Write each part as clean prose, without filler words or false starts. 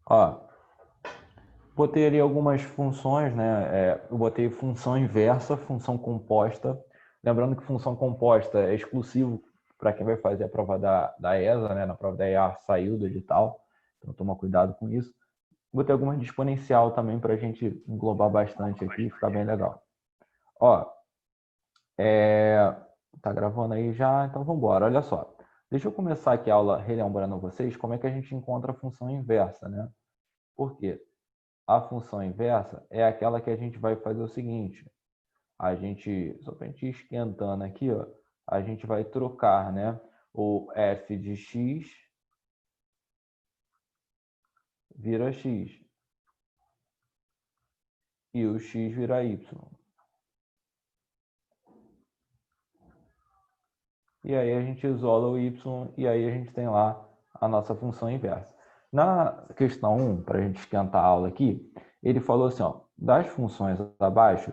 Ó, botei ali algumas funções, né? Eu botei função inversa, função composta. Lembrando que função composta é exclusivo para quem vai fazer a prova da ESA, né? Na prova da EA saiu do edital, então toma cuidado com isso. Botei algumas de exponencial também para a gente englobar bastante aqui, ficar bem legal. Ó, tá gravando aí já, então vamos embora. Olha só. Deixa eu começar aqui a aula relembrando a vocês como é que a gente encontra a função inversa, né? Por quê? A função inversa é aquela que a gente vai fazer o seguinte, só para a gente ir esquentando aqui, ó, a gente vai trocar, né, o f de x vira x e o x vira y. E aí a gente isola o y e aí a gente tem lá a nossa função inversa. Na questão 1, para a gente esquentar a aula aqui, ele falou assim, ó, das funções abaixo,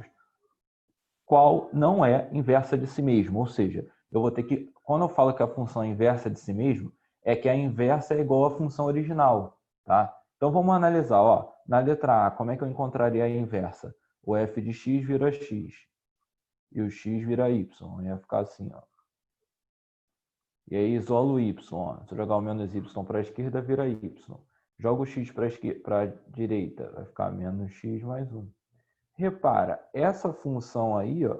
qual não é inversa de si mesmo, ou seja, eu vou ter que, quando eu falo que a função é inversa de si mesmo, é que a inversa é igual à função original, tá? Então vamos analisar, ó, na letra A, como é que eu encontraria a inversa? O f de x vira x e o x vira y, ia ficar assim, ó. E aí isolo o y, ó. Se eu jogar o menos y para a esquerda, vira y. Joga o x para a direita, vai ficar menos x mais 1. Repara, essa função aí, ó,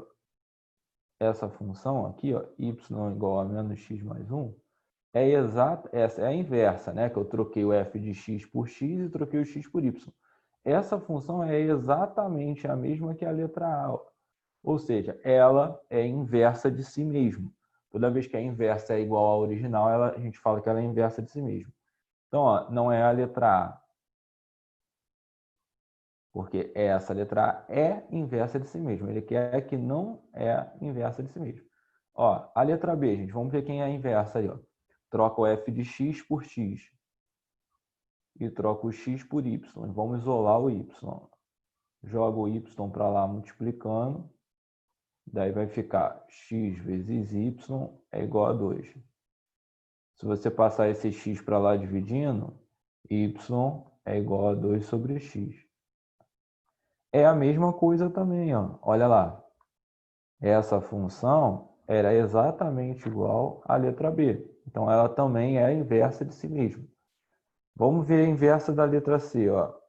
essa função aqui, ó, y igual a menos x mais 1, essa é a inversa, né? Que eu troquei o f de x por x e troquei o x por y. Essa função é exatamente a mesma que a letra A, ou seja, ela é inversa de si mesma. Toda vez que a inversa é igual à original, a gente fala que ela é inversa de si mesma. Então, ó, não é a letra A, porque essa letra A é inversa de si mesma. Ele quer que não é inversa de si mesmo. Ó, a letra B, gente, vamos ver quem é a inversa aí. Ó. Troca o f de x por x e troca o x por y. Vamos isolar o y. Joga o y para lá multiplicando. Daí vai ficar x vezes y é igual a 2. Se você passar esse x para lá dividindo, y é igual a 2 sobre x. É a mesma coisa também, ó. Olha lá. Essa função era exatamente igual à letra B. Então, ela também é a inversa de si mesma. Vamos ver a inversa da letra C. Ó.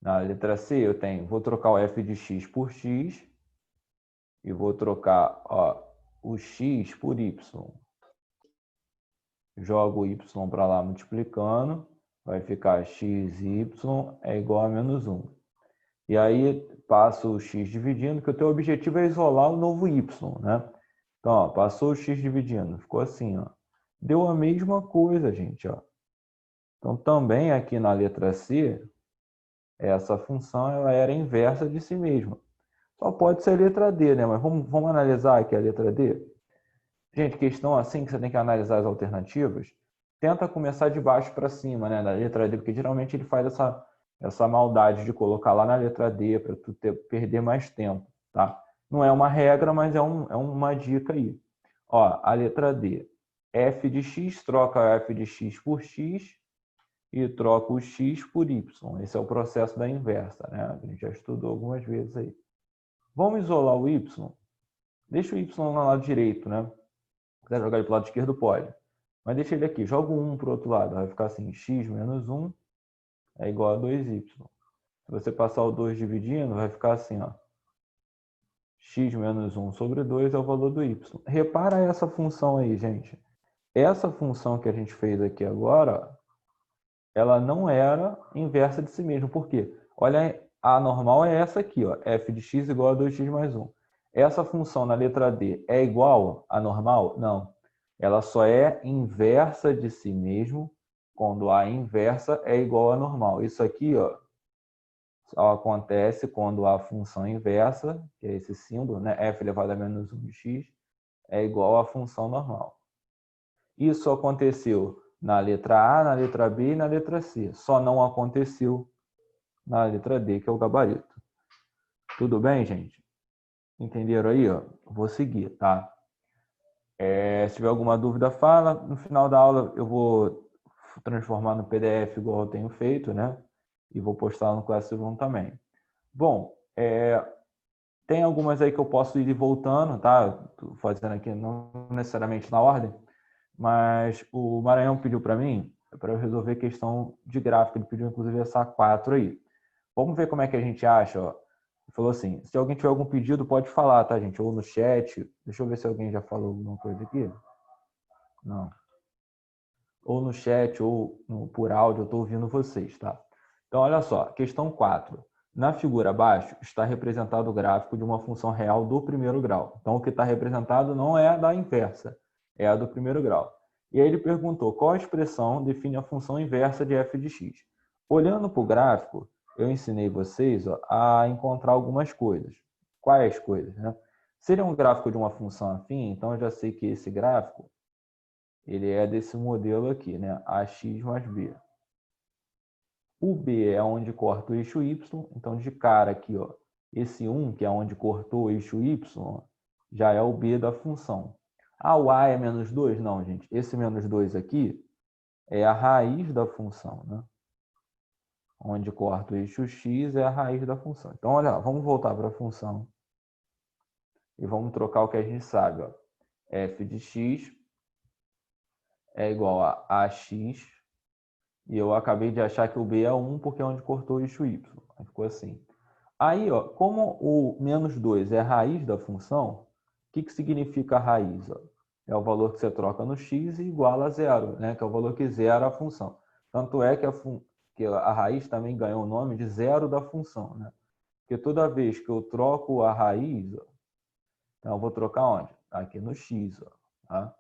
Na letra C, vou trocar o f de x por x e vou trocar o x por y. Jogo o y para lá multiplicando, vai ficar xy é igual a menos 1. E aí passo o x dividindo, que o teu objetivo é isolar o novo y, né? Então, ó, passou o x dividindo, ficou assim, ó. Deu a mesma coisa, gente, ó. Então, também aqui na letra C, essa função ela era inversa de si mesma. Só pode ser a letra D, né? Mas vamos analisar aqui a letra D? Gente, questão assim que você tem que analisar as alternativas, tenta começar de baixo para cima, né, da letra D, porque geralmente ele faz essa maldade de colocar lá na letra D para tu perder mais tempo, tá? Não é uma regra, mas é uma dica aí. Ó, a letra D, f de x troca f de x por x e troca o x por y. Esse é o processo da inversa, né? A gente já estudou algumas vezes aí. Vamos isolar o y? Deixa o y no lado direito, né? Se quiser jogar ele para o lado esquerdo, pode. Mas deixa ele aqui. Joga o 1 para o outro lado. Vai ficar assim, x menos 1 é igual a 2y. Se você passar o 2 dividindo, vai ficar assim, ó. X menos 1 sobre 2 é o valor do y. Repara essa função aí, gente. Essa função que a gente fez aqui agora, ela não era inversa de si mesma. Por quê? Olha, a normal é essa aqui, ó. F de x igual a 2x mais 1. Essa função na letra D é igual à normal? Não. Ela só é inversa de si mesmo quando a inversa é igual à normal. Isso aqui, ó, só acontece quando a função inversa, que é esse símbolo, né, f elevado a menos 1 de x, é igual à função normal. Isso aconteceu na letra A, na letra B e na letra C. Só não aconteceu na letra D, que é o gabarito. Tudo bem, gente? Entenderam aí? Ó? Vou seguir, tá? Se tiver alguma dúvida, fala. No final da aula eu vou transformar no PDF igual eu tenho feito, né? E vou postar no Classroom também. Bom, tem algumas aí que eu posso ir voltando, tá? Tô fazendo aqui não necessariamente na ordem, mas o Maranhão pediu para mim para eu resolver questão de gráfico. Ele pediu inclusive essa 4 aí. Vamos ver como é que a gente acha, ó. Ele falou assim, se alguém tiver algum pedido, pode falar, tá, gente? Ou no chat. Deixa eu ver se alguém já falou alguma coisa aqui. Não. Ou no chat, ou por áudio, eu estou ouvindo vocês, tá? Então, olha só, questão 4. Na figura abaixo está representado o gráfico de uma função real do primeiro grau. Então, o que está representado não é a da inversa, é a do primeiro grau. E aí ele perguntou qual a expressão define a função inversa de f de x. Olhando para o gráfico, eu ensinei vocês a encontrar algumas coisas. Quais coisas, né? Seria um gráfico de uma função afim, então eu já sei que esse gráfico ele é desse modelo aqui, né? AX mais B. O B é onde corta o eixo Y, então de cara aqui, ó, esse 1, que é onde cortou o eixo Y, já é o B da função. Ah, o A é menos 2? Não, gente. Esse menos 2 aqui é a raiz da função, né? Onde corta o eixo X é a raiz da função. Então, olha lá, vamos voltar para a função e vamos trocar o que a gente sabe, ó. F de x é igual a AX. E eu acabei de achar que o B é 1 porque é onde cortou o eixo Y. Aí ficou assim. Aí, ó, como o menos 2 é a raiz da função, o que significa a raiz? Ó? É o valor que você troca no x e iguala a zero, né? Que é o valor que zera a função. Tanto é que a raiz também ganhou o nome de zero da função, né? Porque toda vez que eu troco a raiz, ó, então eu vou trocar onde? Aqui no x, ó, tá?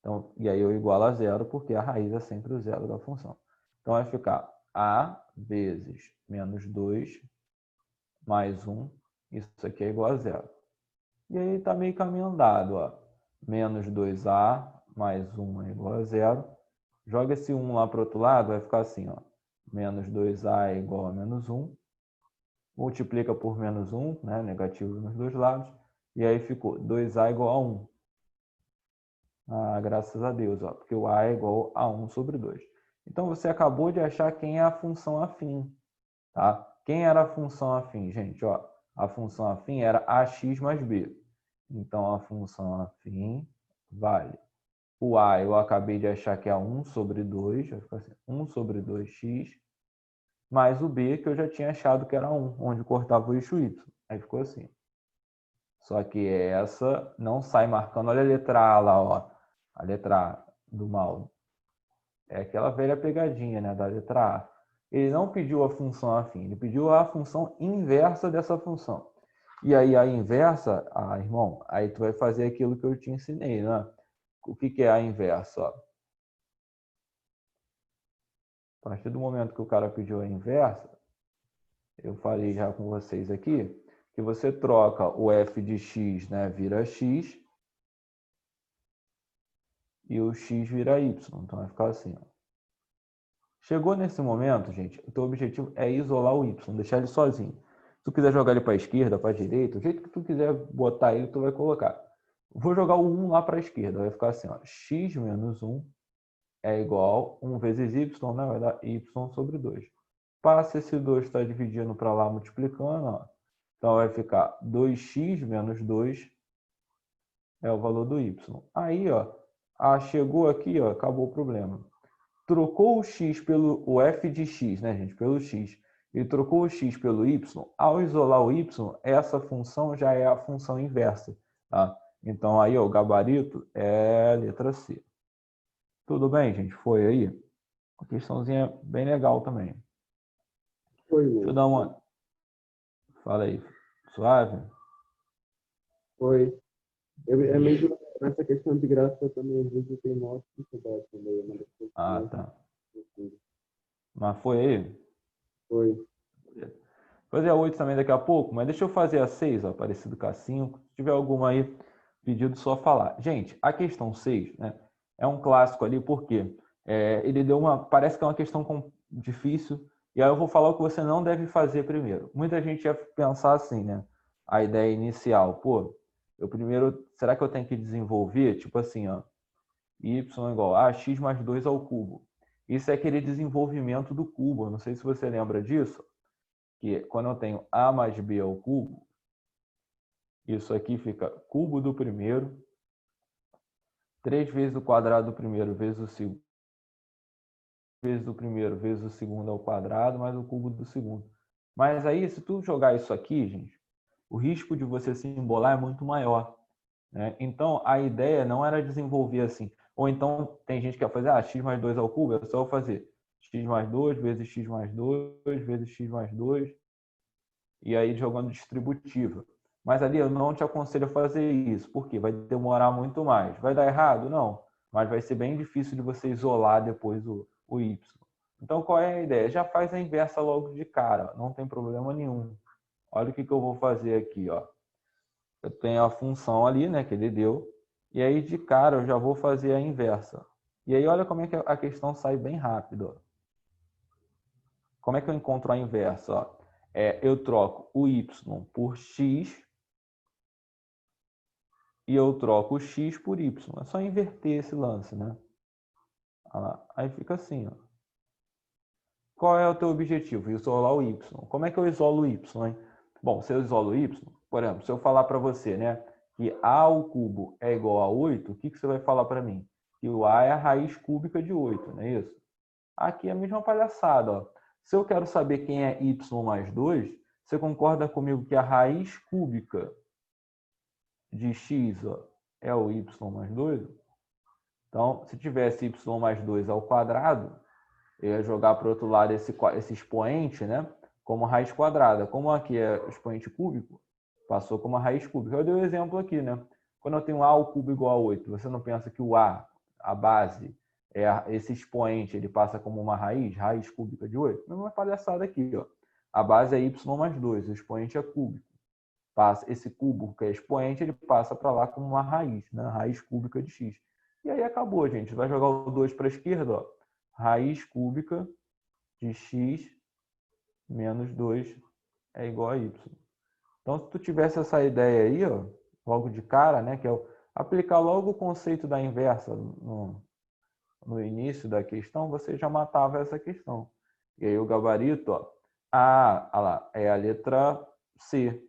Então, e aí eu igualo a zero porque a raiz é sempre o zero da função. Então vai ficar a vezes menos 2 mais 1. Isso aqui é igual a zero. E aí está meio caminho andado. Ó. Menos 2a mais 1 é igual a zero. Joga esse 1 lá para o outro lado, vai ficar assim. Ó. Menos 2a é igual a menos 1. Multiplica por menos 1, né? Negativo nos dois lados. E aí ficou 2a igual a 1. Ah, graças a Deus, ó, porque o a é igual a 1 sobre 2. Então, você acabou de achar quem é a função afim. Tá? Quem era a função afim, gente? Ó, a função afim era ax mais b. Então, a função afim vale. O a eu acabei de achar que é 1 sobre 2. Vai ficar assim, 1 sobre 2x. Mais o b, que eu já tinha achado que era 1, onde cortava o eixo y. Aí ficou assim. Só que essa não sai marcando. Olha a letra A lá, ó. A letra A do mal. É aquela velha pegadinha, né, da letra A. Ele não pediu a função afim, ele pediu a função inversa dessa função. E aí a inversa, irmão, aí tu vai fazer aquilo que eu te ensinei, né? O que é a inversa? Ó? A partir do momento que o cara pediu a inversa, eu falei já com vocês aqui, que você troca o f de x, né, vira x, e o x vira y. Então vai ficar assim, ó. Chegou nesse momento, gente, o teu objetivo é isolar o y, deixar ele sozinho. Se tu quiser jogar ele para a esquerda, para a direita, o jeito que tu quiser botar ele, tu vai colocar. Vou jogar o 1 lá para a esquerda, vai ficar assim, ó, x menos 1 é igual a 1 vezes y, né? Vai dar y sobre 2. Passa esse 2 está dividindo para lá, multiplicando, ó. Então vai ficar 2x menos 2 é o valor do y. Aí, ó, chegou aqui, ó, acabou o problema. Trocou o x pelo o f de x, né, gente, pelo x, e trocou o x pelo y, ao isolar o y, essa função já é a função inversa, tá? Então, aí, ó, o gabarito é a letra C. Tudo bem, gente? Foi aí? Uma questãozinha bem legal também. Foi, Deixa eu dar uma... Fala aí. Suave? foi. É mesmo nessa questão de graça também, às vezes eu tenho maior dificuldade também. Uma das coisas que mais Tá. difícil. Mas foi aí? Foi. Fazer a 8 também daqui a pouco, mas deixa eu fazer a 6, ó, parecido com a 5. Se tiver alguma aí, pedido só falar. Gente, a questão 6, né, é um clássico ali, porque ele deu uma. Parece que é uma questão difícil, e aí eu vou falar o que você não deve fazer primeiro. Muita gente ia pensar assim, né? A ideia inicial, pô, eu primeiro, será que eu tenho que desenvolver, tipo assim, ó, y igual a x mais 2 ao cubo. Isso é aquele desenvolvimento do cubo. Eu não sei se você lembra disso, que quando eu tenho a mais b ao cubo, isso aqui fica cubo do primeiro, 3 vezes o quadrado do primeiro vezes o segundo, vezes o primeiro vezes o segundo ao quadrado, mais o cubo do segundo. Mas aí, se tu jogar isso aqui, gente, o risco de você se embolar é muito maior, né? Então, a ideia não era desenvolver assim. Ou então, tem gente que quer fazer, x mais 2 ao cubo, é só eu fazer x mais 2 vezes x mais 2 vezes x mais 2, e aí jogando distributiva. Mas ali eu não te aconselho a fazer isso, porque vai demorar muito mais. Vai dar errado? Não. Mas vai ser bem difícil de você isolar depois o y. Então, qual é a ideia? Já faz a inversa logo de cara, não tem problema nenhum. Olha o que eu vou fazer aqui, ó. Eu tenho a função ali, né, que ele deu, e aí de cara eu já vou fazer a inversa. E aí olha como é que a questão sai bem rápido. Ó. Como é que eu encontro a inversa? Ó? Eu troco o y por x e eu troco o x por y. É só inverter esse lance, né? Aí fica assim, ó. Qual é o teu objetivo? Isolar o y. Como é que eu isolo o y, hein? Bom, se eu isolo o y, por exemplo, se eu falar para você, né, que a ao cubo é igual a 8, o que você vai falar para mim? Que o a é a raiz cúbica de 8, não é isso? Aqui é a mesma palhaçada, ó. Se eu quero saber quem é y mais 2, você concorda comigo que a raiz cúbica de x, ó, é o y mais 2? Então, se tivesse y mais 2 ao quadrado, eu ia jogar para o outro lado esse expoente, né, como raiz quadrada. Como aqui é expoente cúbico, passou como raiz cúbica. Eu dei um exemplo aqui, né? Quando eu tenho a ao cubo igual a 8, você não pensa que o a base, esse expoente, ele passa como uma raiz cúbica de 8? Não é uma palhaçada aqui, ó. A base é y mais 2, o expoente é cúbico. Esse cubo, que é expoente, ele passa para lá como uma raiz, né? Raiz cúbica de x. E aí acabou, gente. Vai jogar o 2 para a esquerda, ó. Raiz cúbica de x menos 2 é igual a y. Então, se tu tivesse essa ideia aí, ó, logo de cara, né, que é aplicar logo o conceito da inversa no início da questão, você já matava essa questão. E aí o gabarito, ó, lá, é a letra C.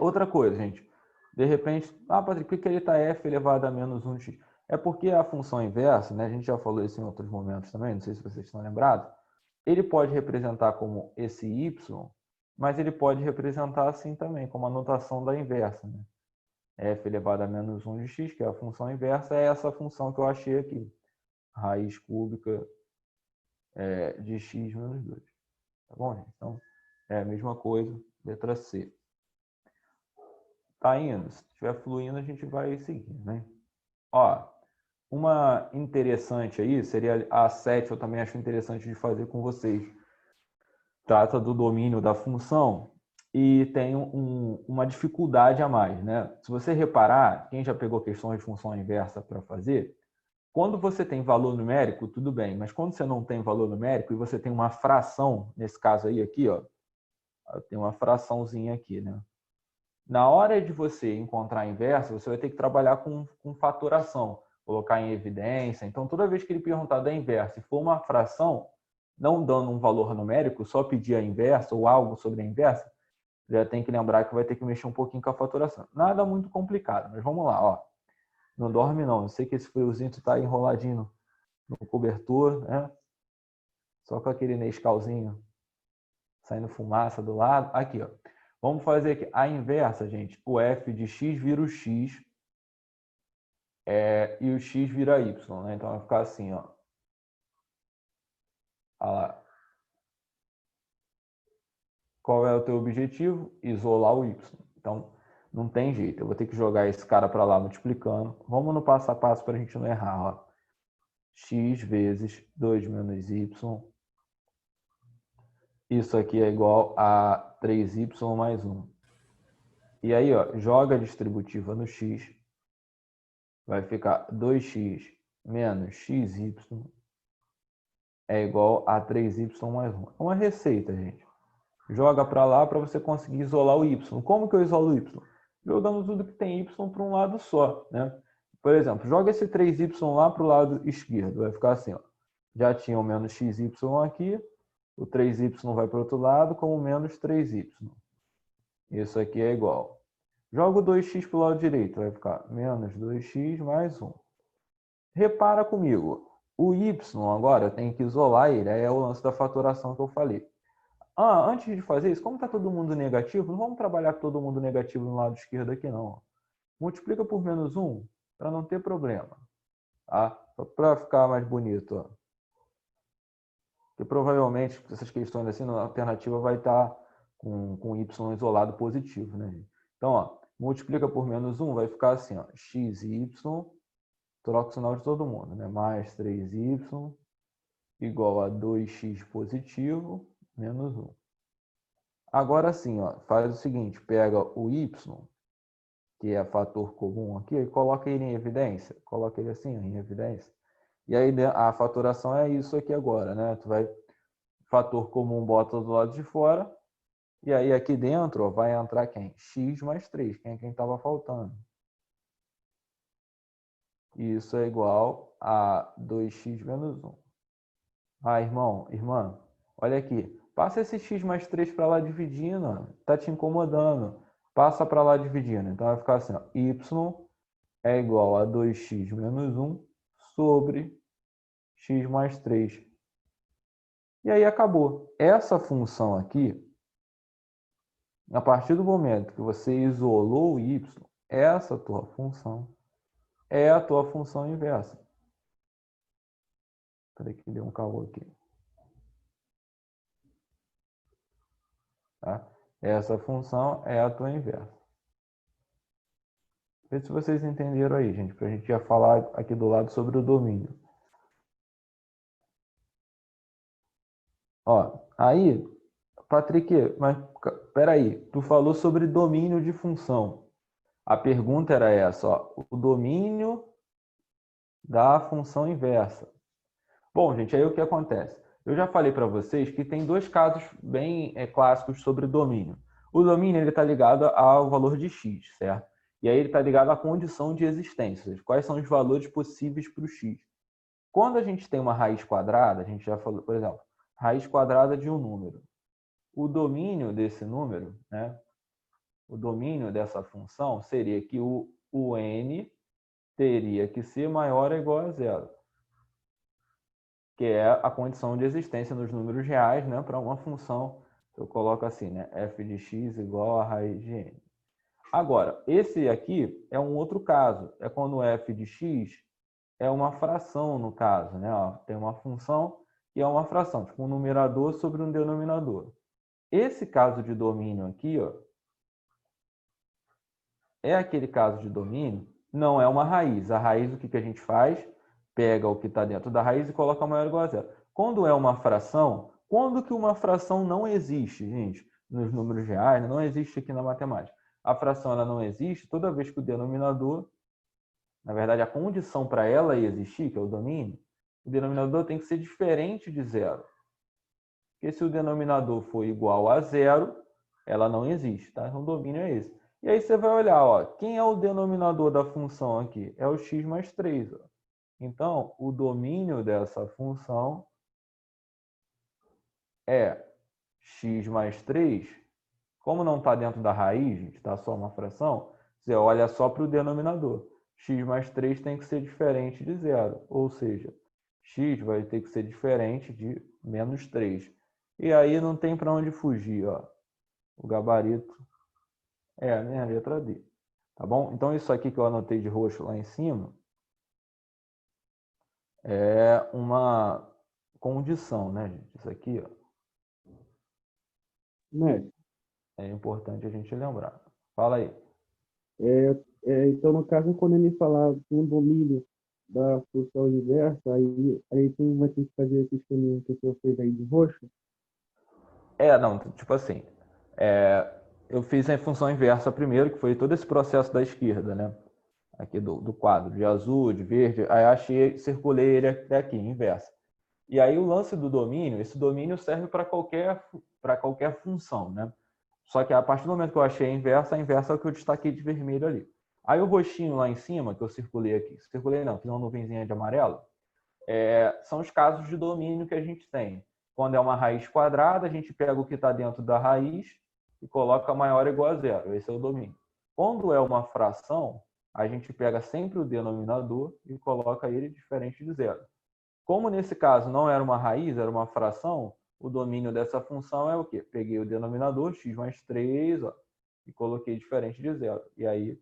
Outra coisa, gente. De repente, Patrick, por que ele está f elevado a menos 1x? É porque a função inversa, né, a gente já falou isso em outros momentos também, não sei se vocês estão lembrados, ele pode representar como esse y, mas ele pode representar assim também, como a notação da inversa. Né? F elevado a menos 1 de x, que é a função inversa, é essa função que eu achei aqui. Raiz cúbica de x menos 2. Tá bom, gente? Então, é a mesma coisa, letra C. Tá indo. Se estiver fluindo, a gente vai seguir, né? Ó, uma interessante aí seria a 7, eu também acho interessante de fazer com vocês. Trata do domínio da função e tem uma dificuldade a mais, né? Se você reparar, quem já pegou questões de função inversa para fazer, quando você tem valor numérico, tudo bem, mas quando você não tem valor numérico e você tem uma fração, nesse caso aí aqui, ó, tem uma fraçãozinha aqui, né? Na hora de você encontrar a inversa, você vai ter que trabalhar com fatoração, colocar em evidência. Então, toda vez que ele perguntar da inversa, se for uma fração, não dando um valor numérico, só pedir a inversa ou algo sobre a inversa, já tem que lembrar que vai ter que mexer um pouquinho com a fatoração. Nada muito complicado, mas vamos lá, ó. Não dorme não, eu sei que esse friozinho está enroladinho no cobertor, né? Só com aquele Nescauzinho saindo fumaça do lado. Aqui, ó. Vamos fazer aqui a inversa, gente. O f de x vira o x e o x vira y, né? Então vai ficar assim, ó. Olha lá. Qual é o teu objetivo? Isolar o y. Então, não tem jeito. Eu vou ter que jogar esse cara para lá multiplicando. Vamos no passo a passo para a gente não errar. Ó. X vezes 2 menos y. Isso aqui é igual a 3y mais 1. E aí, ó, joga a distributiva no x. Vai ficar 2x menos xy é igual a 3y mais 1. É uma receita, gente. Joga para lá para você conseguir isolar o y. Como que eu isolo o y? jogando tudo que tem y para um lado só, né? Por exemplo, joga esse 3y lá para o lado esquerdo, vai ficar assim, ó. Já tinha o menos xy aqui, o 3y vai para o outro lado como menos 3y. Isso aqui é igual. Joga o 2x para o lado direito, vai ficar menos 2x mais 1. Repara comigo, o y agora eu tenho que isolar ele, é o lance da fatoração que eu falei. Antes de fazer isso, como está todo mundo negativo, não vamos trabalhar com todo mundo negativo no lado esquerdo aqui não. Multiplica por menos 1 para não ter problema. Tá? Só para ficar mais bonito. Ó. Porque provavelmente essas questões assim, na alternativa vai estar com y isolado positivo. Né? Então, ó, multiplica por menos 1 vai ficar assim, ó, xy, troca o sinal de todo mundo, né? Mais 3y igual a 2x positivo menos 1. Agora sim, ó, faz o seguinte, pega o y, que é fator comum aqui, e coloca ele em evidência. Coloca ele assim, ó, em evidência. E aí a fatoração é isso aqui agora, né? Tu vai, fator comum bota do lado de fora, e aí aqui dentro ó, vai entrar quem? X mais 3, quem estava faltando. E isso é igual a 2x menos 1. Irmão, irmã, olha aqui. Passa esse x mais 3 para lá dividindo, ó. Tá te incomodando. Passa para lá dividindo. Então vai ficar assim, ó, y é igual a 2x menos 1 sobre x mais 3. E aí acabou. Essa função aqui, a partir do momento que você isolou o y, essa tua função é a tua função inversa. Peraí que deu um calor aqui. Tá? Essa função é a tua inversa. Vê se vocês entenderam aí, gente, para a gente já falar aqui do lado sobre o domínio. Ó, aí, Patrick, mas peraí, tu falou sobre domínio de função. A pergunta era essa, ó, o domínio da função inversa. Bom, gente, aí o que acontece? Eu já falei para vocês que tem dois casos bem clássicos sobre domínio. O domínio está ligado ao valor de x, certo? E aí ele está ligado à condição de existência. Quais são os valores possíveis para o x? Quando a gente tem uma raiz quadrada, a gente já falou, por exemplo, raiz quadrada de um número. O domínio desse número, né? O domínio dessa função seria que o n teria que ser maior ou igual a zero, que é a condição de existência nos números reais, né, para uma função. Eu coloco assim, né, f de x igual a raiz de n. Agora, esse aqui é um outro caso. É quando f de x é uma fração, no caso. Né? Ó, tem uma função que é uma fração, tipo um numerador sobre um denominador. Esse caso de domínio aqui, ó, é aquele caso de domínio, não é uma raiz. A raiz, o que a gente faz? Pega o que está dentro da raiz e coloca maior ou igual a zero. Quando é uma fração, quando que uma fração não existe, gente? Nos números reais, não existe aqui na matemática. A fração ela não existe toda vez que o denominador, na verdade, a condição para ela existir, que é o domínio, o denominador tem que ser diferente de zero. Porque se o denominador for igual a zero, ela não existe, tá? Então o domínio é esse. E aí você vai olhar, ó, quem é o denominador da função aqui? É o x mais 3. Ó. Então, o domínio dessa função é x mais 3. Como não está dentro da raiz, gente, está só uma fração, você olha só para o denominador. X mais 3 tem que ser diferente de zero. Ou seja, x vai ter que ser diferente de menos 3. E aí não tem para onde fugir. Ó. O gabarito é a minha letra D. Tá bom? Então, isso aqui que eu anotei de roxo lá em cima é uma condição, né, gente? Isso aqui ó, é importante a gente lembrar. Fala aí. Então, no caso, quando ele falar de um domínio da função inversa, aí tu vai ter que fazer esse esquema que você fez aí de roxo? Não, tipo assim, eu fiz a função inversa primeiro, que foi todo esse processo da esquerda, né? Aqui do quadro, de azul, de verde, aí achei, circulei ele até aqui, inversa. E aí o lance do domínio, esse domínio serve para qualquer função, né? Só que a partir do momento que eu achei a inversa é o que eu destaquei de vermelho ali. Aí o roxinho lá em cima, que eu circulei aqui, circulei não, fiz uma nuvenzinha de amarelo, são os casos de domínio que a gente tem. Quando é uma raiz quadrada, a gente pega o que está dentro da raiz e coloca maior ou igual a zero. Esse é o domínio. Quando é uma fração, a gente pega sempre o denominador e coloca ele diferente de zero. Como nesse caso não era uma raiz, era uma fração, o domínio dessa função é o quê? Peguei o denominador, x mais 3, ó, e coloquei diferente de zero. E aí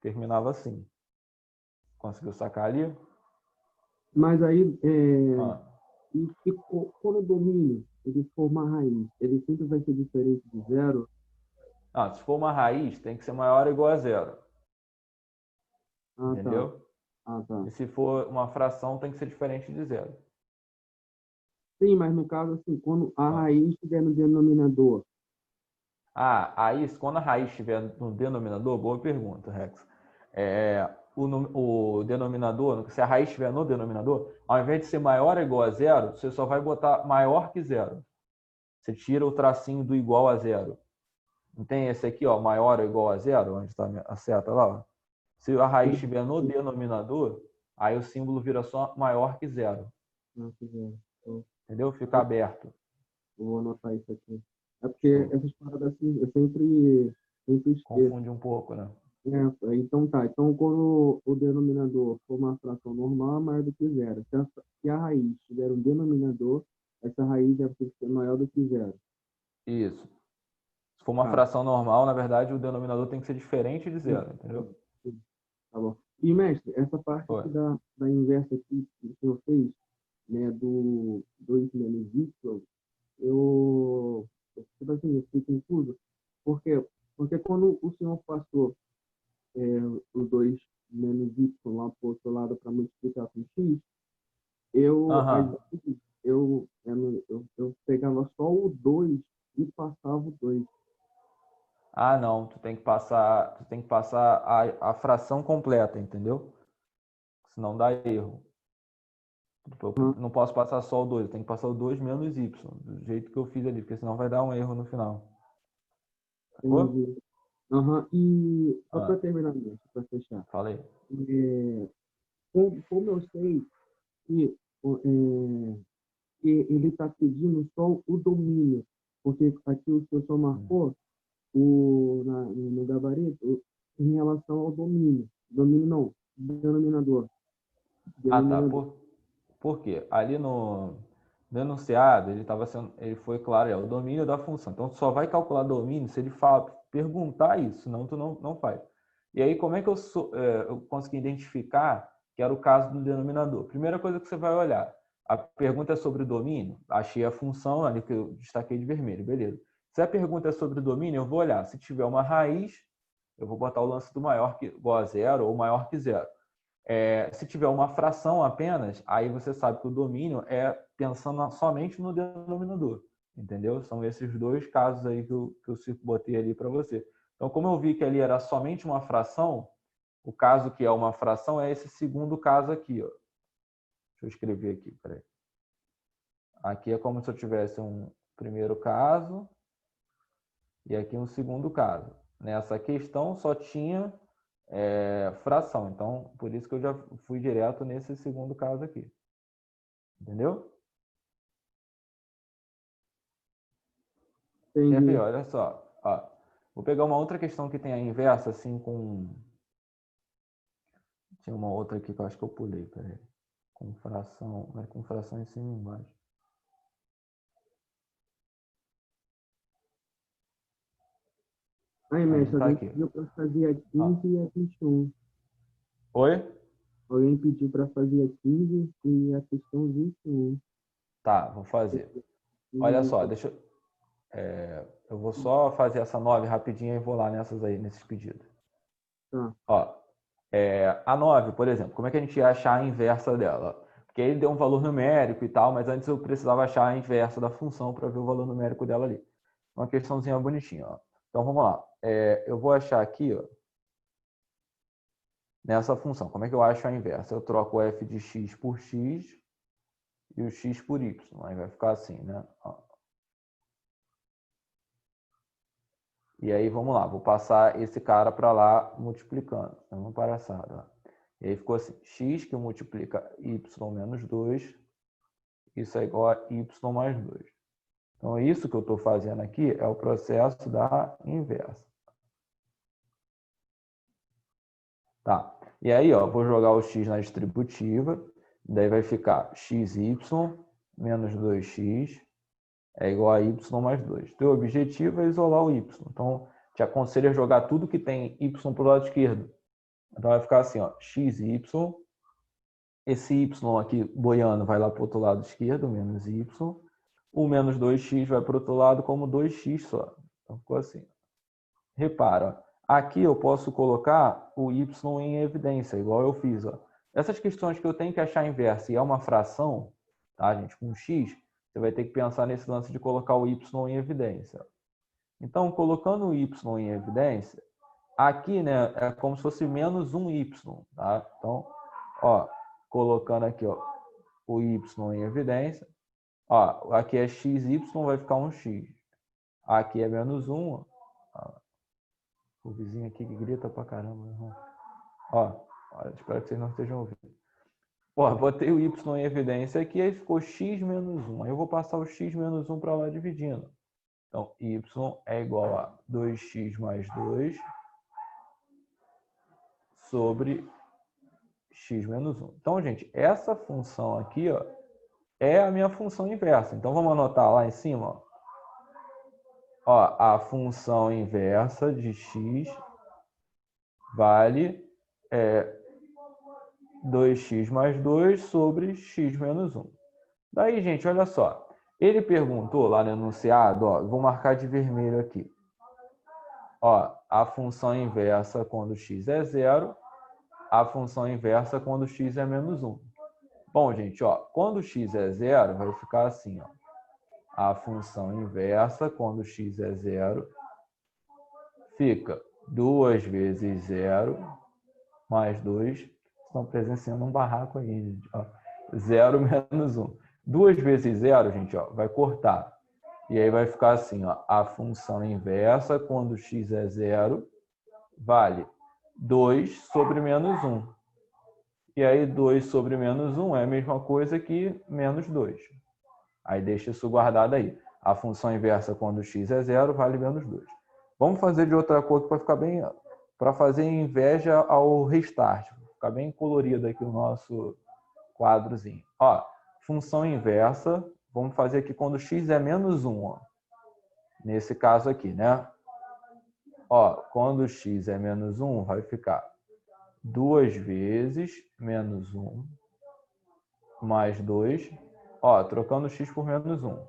terminava assim. Conseguiu sacar ali? Mas aí, Ah. quando o domínio ele for uma raiz, ele sempre vai ser diferente de zero? Se for uma raiz, tem que ser maior ou igual a zero. Ah, tá. Entendeu? Ah, tá. E se for uma fração, tem que ser diferente de zero. Sim, mas no caso, assim, quando a Ah. raiz estiver no denominador. Aí, quando a raiz estiver no denominador, boa pergunta, Rex. O denominador, se a raiz estiver no denominador, ao invés de ser maior ou igual a zero, você só vai botar maior que zero. Você tira o tracinho do igual a zero. Não tem esse aqui, ó, maior ou igual a zero, onde está a seta lá? Ó. Se a raiz estiver no denominador, aí o símbolo vira só maior que zero. Não, que zero. Então, Entendeu? Fica aberto. eu vou anotar isso aqui. É porque Show. essas paradas assim, eu sempre esqueço. Confunde um pouco, né? Então tá. Então, quando o denominador for uma fração normal, é maior do que zero. Se a raiz tiver um denominador, essa raiz deve ser maior do que zero. Isso. Se for uma Tá. fração normal, na verdade, o denominador tem que ser diferente de Sim, zero, entendeu? sim, tá bom. E, mestre, essa parte Foi. aqui da inversa aqui que o senhor fez, né, do 2 menos y, tipo assim, eu fiquei confuso. Por quê? Porque quando o senhor passou os 2 menos y lá para o outro lado para multiplicar com x, eu, às Aham. vezes, eu pegava só o 2 e passava o 2. Não, tu tem que passar a fração completa, entendeu? Senão dá erro. Eu não posso passar só o 2, eu tenho que passar o 2 menos y, do jeito que eu fiz ali, porque senão vai dar um erro no final. Sacou? Entendi. Aham. E só para Ah, terminar, para fechar, falei. é, como eu sei que, que ele está pedindo só o domínio, porque aqui o senhor só marcou no gabarito em relação ao domínio. Domínio não, denominador. Tá. Denominador. Por quê? Ali no enunciado, ele foi claro, é o domínio da função. Então, tu só vai calcular domínio se ele perguntar isso, senão tu não faz. E aí, como é que eu consegui identificar que era o caso do denominador? Primeira coisa que você vai olhar, a pergunta é sobre o domínio, achei a função ali que eu destaquei de vermelho, beleza. Se a pergunta é sobre o domínio, eu vou olhar. Se tiver uma raiz, eu vou botar o lance do maior que igual a zero ou maior que zero. Se tiver uma fração apenas, aí você sabe que o domínio é pensando somente no denominador, entendeu? São esses dois casos aí que eu botei ali para você. Então, como eu vi que ali era somente uma fração, o caso que é uma fração é esse segundo caso aqui, ó. Deixa eu escrever aqui, peraí. Aqui é como se eu tivesse um primeiro caso e aqui um segundo caso. Nessa questão só tinha fração. Então, por isso que eu já fui direto nesse segundo caso aqui. Entendeu? Quer ver? Entendi. Olha só. Ó, vou pegar uma outra questão que tem a inversa, assim, com... Tinha uma outra aqui que eu acho que eu pulei, peraí. Com fração em cima e embaixo. Aí, Aí, mestre, tá alguém aqui. pediu para fazer a Ó. 15 e a 21. Oi? Alguém pediu para fazer a 15 e a questão 21. Tá, vou fazer. 15 e Olha só, 21. eu vou só fazer essa 9 rapidinho e vou lá nessas aí, nesses pedidos. Tá. Ó, a 9, por exemplo, como é que a gente ia achar a inversa dela? Porque ele deu um valor numérico e tal, mas antes eu precisava achar a inversa da função para ver o valor numérico dela ali. Uma questãozinha bonitinha, ó. Então vamos lá. Eu vou achar aqui, ó, nessa função. Como é que eu acho a inversa? Eu troco o f de x por x e o x por y. Aí vai ficar assim, né? Ó. E aí, vamos lá, vou passar esse cara para lá multiplicando. É uma palhaçada. E aí ficou assim, x que multiplica y menos 2, isso é igual a y mais 2. Então, isso que eu estou fazendo aqui é o processo da inversa. Tá. E aí, ó, vou jogar o x na distributiva, daí vai ficar xy menos 2x é igual a y mais 2. Teu objetivo é isolar o y. Então, te aconselho a jogar tudo que tem y para o lado esquerdo. Então, vai ficar assim, ó, xy, esse y aqui boiando vai lá para o outro lado esquerdo, menos y. O menos 2x vai para o outro lado como 2x só. Então, ficou assim. Repara, ó. Aqui eu posso colocar o y em evidência, igual eu fiz. Ó. Essas questões que eu tenho que achar a inversa e é uma fração, tá, gente, com x, você vai ter que pensar nesse lance de colocar o y em evidência. Então, colocando o y em evidência, aqui, né, é como se fosse menos um y, tá? Então, ó, colocando aqui, ó, o y em evidência, ó, aqui é xy, vai ficar um x. Aqui é menos 1, ó. O vizinho aqui que grita pra caramba. Ó, espero que vocês não estejam ouvindo. Ó, botei o y em evidência aqui, aí ficou x menos 1. Aí eu vou passar o x menos 1 para lá dividindo. Então, y é igual a 2x mais 2 sobre x menos 1. Então, gente, essa função aqui, ó, é a minha função inversa. Então, vamos anotar lá em cima, ó. Ó, a função inversa de x vale 2x mais 2 sobre x menos 1. Daí, gente, olha só. Ele perguntou lá no enunciado, ó, vou marcar de vermelho aqui. Ó, a função inversa quando x é 0, a função inversa quando x é menos 1. Bom, gente, ó, quando x é 0, vai ficar assim, ó. A função inversa quando x é 0 fica 2 vezes 0 mais 2. Estão presenciando um barraco aí, gente. Ó. 0 menos 1. 2 vezes 0, gente, ó, vai cortar. E aí vai ficar assim, ó, a função inversa quando x é 0 vale 2 sobre menos 1. E aí 2 sobre menos 1 é a mesma coisa que menos 2. Aí deixa isso guardado aí. A função inversa quando x é 0 vale menos 2. Vamos fazer de outra cor para ficar bem, para fazer inveja ao restart. Ficar bem colorido aqui o nosso quadrozinho. Ó, função inversa, vamos fazer aqui quando x é menos 1. Ó. Nesse caso aqui, né? Ó, quando x é menos 1, vai ficar 2 vezes menos 1 mais 2. Ó, trocando x por menos 1.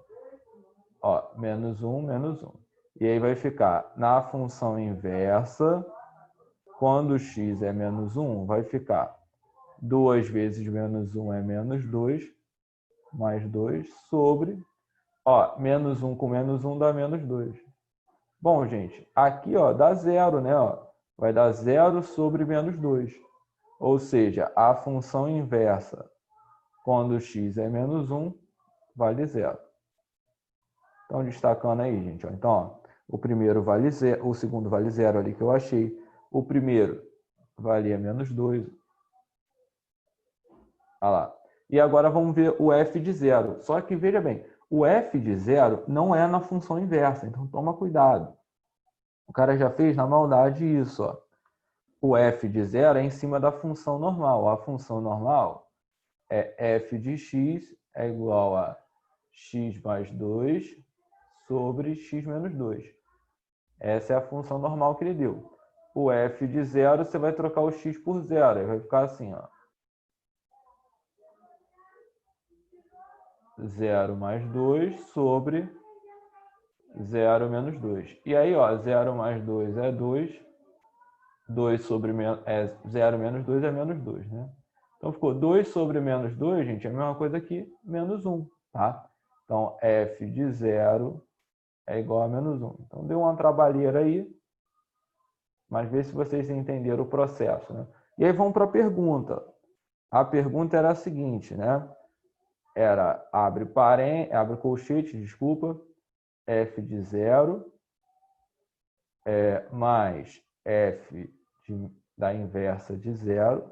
Ó, menos 1, menos 1. E aí vai ficar na função inversa, quando x é menos 1, vai ficar 2 vezes menos 1 é menos 2, mais 2, sobre, ó, menos 1 com menos 1 dá menos 2. Bom, gente, aqui, ó, dá 0, né? Ó, vai dar 0 sobre menos 2. Ou seja, a função inversa, quando x é menos 1, vale 0. Então, destacando aí, gente. Ó. Então, ó, o primeiro vale 0, o segundo vale 0 ali que eu achei. O primeiro valia menos 2. Olha lá. E agora vamos ver o f de 0. Só que, veja bem, o f de 0 não é na função inversa. Então, toma cuidado. O cara já fez na maldade isso. Ó. O f de 0 é em cima da função normal. A função normal é f de x é igual a x mais 2 sobre x menos 2. Essa é a função normal que ele deu. O f de 0, você vai trocar o x por 0. Aí vai ficar assim, ó. 0 mais 2 sobre 0 menos 2. E aí, ó, 0 mais 2 é 2. 2 sobre 0 menos 2 é menos 2, né? Então, ficou 2 sobre menos 2, gente, é a mesma coisa que menos 1, tá? Então, f de 0 é igual a menos 1. Então, deu uma trabalheira aí, mas vê se vocês entenderam o processo, né? E aí, vamos para a pergunta. A pergunta era a seguinte, né? Era, abre colchete, desculpa, f de 0 mais f da inversa de 0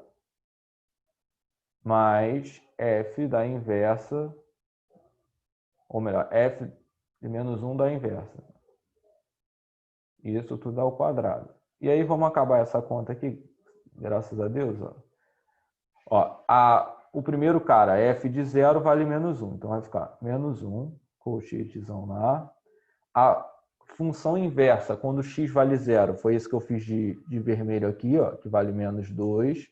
mais f da inversa, ou melhor, f de menos 1 da inversa. Isso tudo ao quadrado. E aí vamos acabar essa conta aqui, graças a Deus. O primeiro cara, f de 0 vale menos 1. Então vai ficar menos 1, colchetezão lá. A função inversa, quando x vale 0, foi esse que eu fiz de vermelho aqui, que vale menos 2.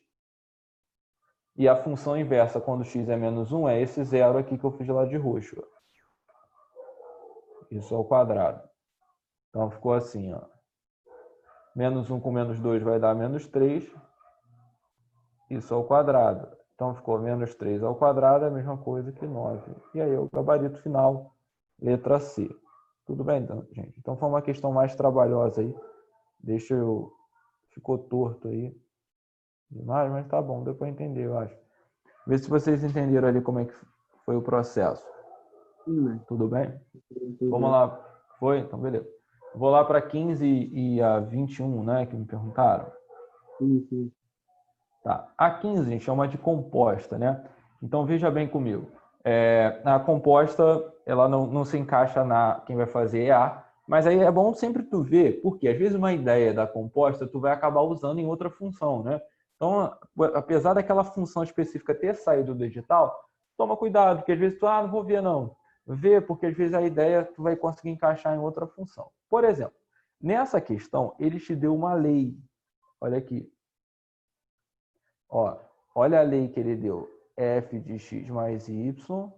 E a função inversa, quando x é menos 1, é esse 0 aqui que eu fiz lá de roxo. Isso ao quadrado. Então ficou assim, menos 1 com menos 2 vai dar menos 3. Isso ao quadrado. Então ficou menos 3 ao quadrado, é a mesma coisa que 9. E aí o gabarito final, letra C. Tudo bem, então, gente? Então foi uma questão mais trabalhosa aí. Ficou torto aí. Demais, mas tá bom, deu para entender, eu acho. Vê se vocês entenderam ali como é que foi o processo. Tudo bem? Vamos lá. Foi? Então, beleza. Vou lá para 15 e a 21, né, que me perguntaram. Sim. Tá. A 15 a gente chama de composta, né? Então, veja bem comigo. A composta, ela não se encaixa na quem vai fazer é A, mas aí é bom sempre tu ver, porque às vezes uma ideia da composta tu vai acabar usando em outra função, né? Então, apesar daquela função específica ter saído do edital, toma cuidado, porque às vezes tu, não vou ver não. Vê, porque às vezes a ideia tu vai conseguir encaixar em outra função. Por exemplo, nessa questão, ele te deu uma lei. Olha aqui. Olha a lei que ele deu. F de x mais y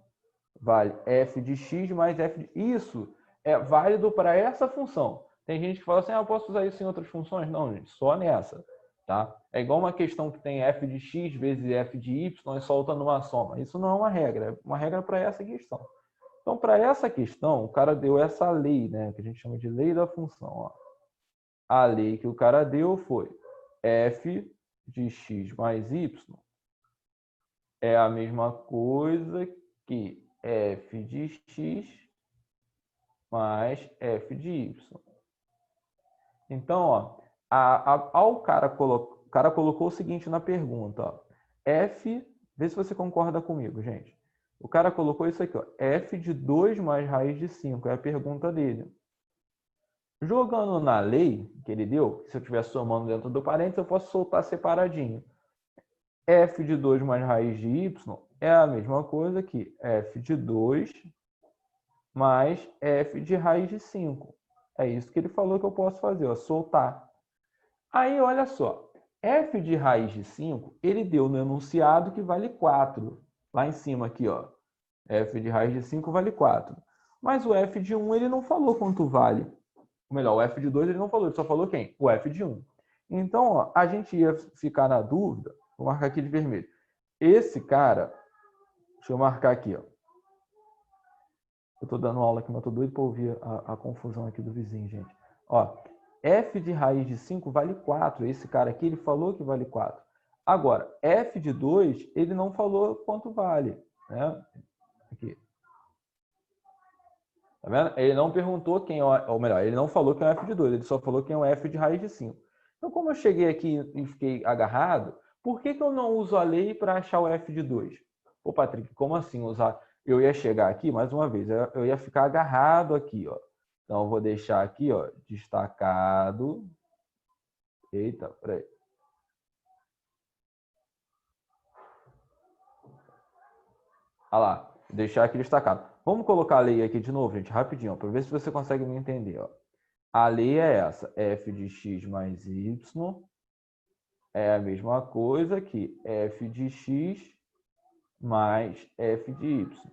vale f de x mais f de... Isso é válido para essa função. Tem gente que fala assim, eu posso usar isso em outras funções? Não, gente, só nessa. Tá? É igual uma questão que tem f de x vezes f de y e solta numa soma. Isso não é uma regra, é uma regra para essa questão. Então, para essa questão, o cara deu essa lei, né, que a gente chama de lei da função. A lei que o cara deu foi f de x mais y é a mesma coisa que f de x mais f de y. Então, o cara colocou o seguinte na pergunta. F, vê se você concorda comigo, gente. O cara colocou isso aqui, f de 2 mais raiz de 5. É a pergunta dele. Jogando na lei que ele deu, se eu estiver somando dentro do parênteses, eu posso soltar separadinho. F de 2 mais raiz de y é a mesma coisa que f de 2 mais f de raiz de 5. É isso que ele falou que eu posso fazer, soltar. Aí, olha só. F de raiz de 5, ele deu no enunciado que vale 4. Lá em cima aqui, F de raiz de 5 vale 4. Mas o F de 1 ele não falou quanto vale. Ou melhor, o F de 2 ele não falou, ele só falou quem? O F de 1. Então, a gente ia ficar na dúvida, vou marcar aqui de vermelho. Esse cara, deixa eu marcar aqui, Eu estou dando aula aqui, mas estou doido para ouvir a confusão aqui do vizinho, gente. F de raiz de 5 vale 4. Esse cara aqui, ele falou que vale 4. Agora, F de 2, ele não falou quanto vale. Né? Aqui. Tá vendo? Ele não perguntou quem é, ou melhor, ele não falou quem é o F de 2, ele só falou quem é o F de raiz de 5. Então, como eu cheguei aqui e fiquei agarrado, por que eu não uso a lei para achar o F de 2? Ô, Patrick, como assim usar? Eu ia chegar aqui, mais uma vez, eu ia ficar agarrado aqui, Então, eu vou deixar aqui, destacado. Eita, peraí. Olha lá, deixar aqui destacado. Vamos colocar a lei aqui de novo, gente, rapidinho, para ver se você consegue me entender, A lei é essa, f de x mais y é a mesma coisa que f de x mais f de y.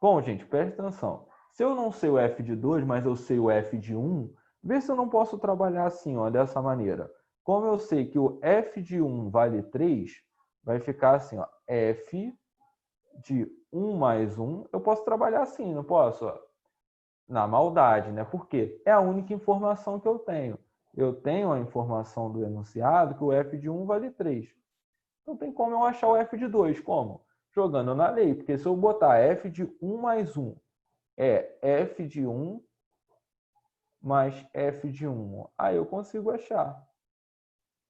Bom, gente, presta atenção. Se eu não sei o f de 2, mas eu sei o f de 1, vê se eu não posso trabalhar assim, dessa maneira. Como eu sei que o f de 1 vale 3, vai ficar assim, f de 1 mais 1, eu posso trabalhar assim, não posso? Na maldade, né? Por quê? É a única informação que eu tenho. Eu tenho a informação do enunciado que o f de 1 vale 3. Não tem como eu achar o f de 2. Como? Jogando na lei. Porque se eu botar f de 1 mais 1 é f de 1 mais f de 1. Aí eu consigo achar.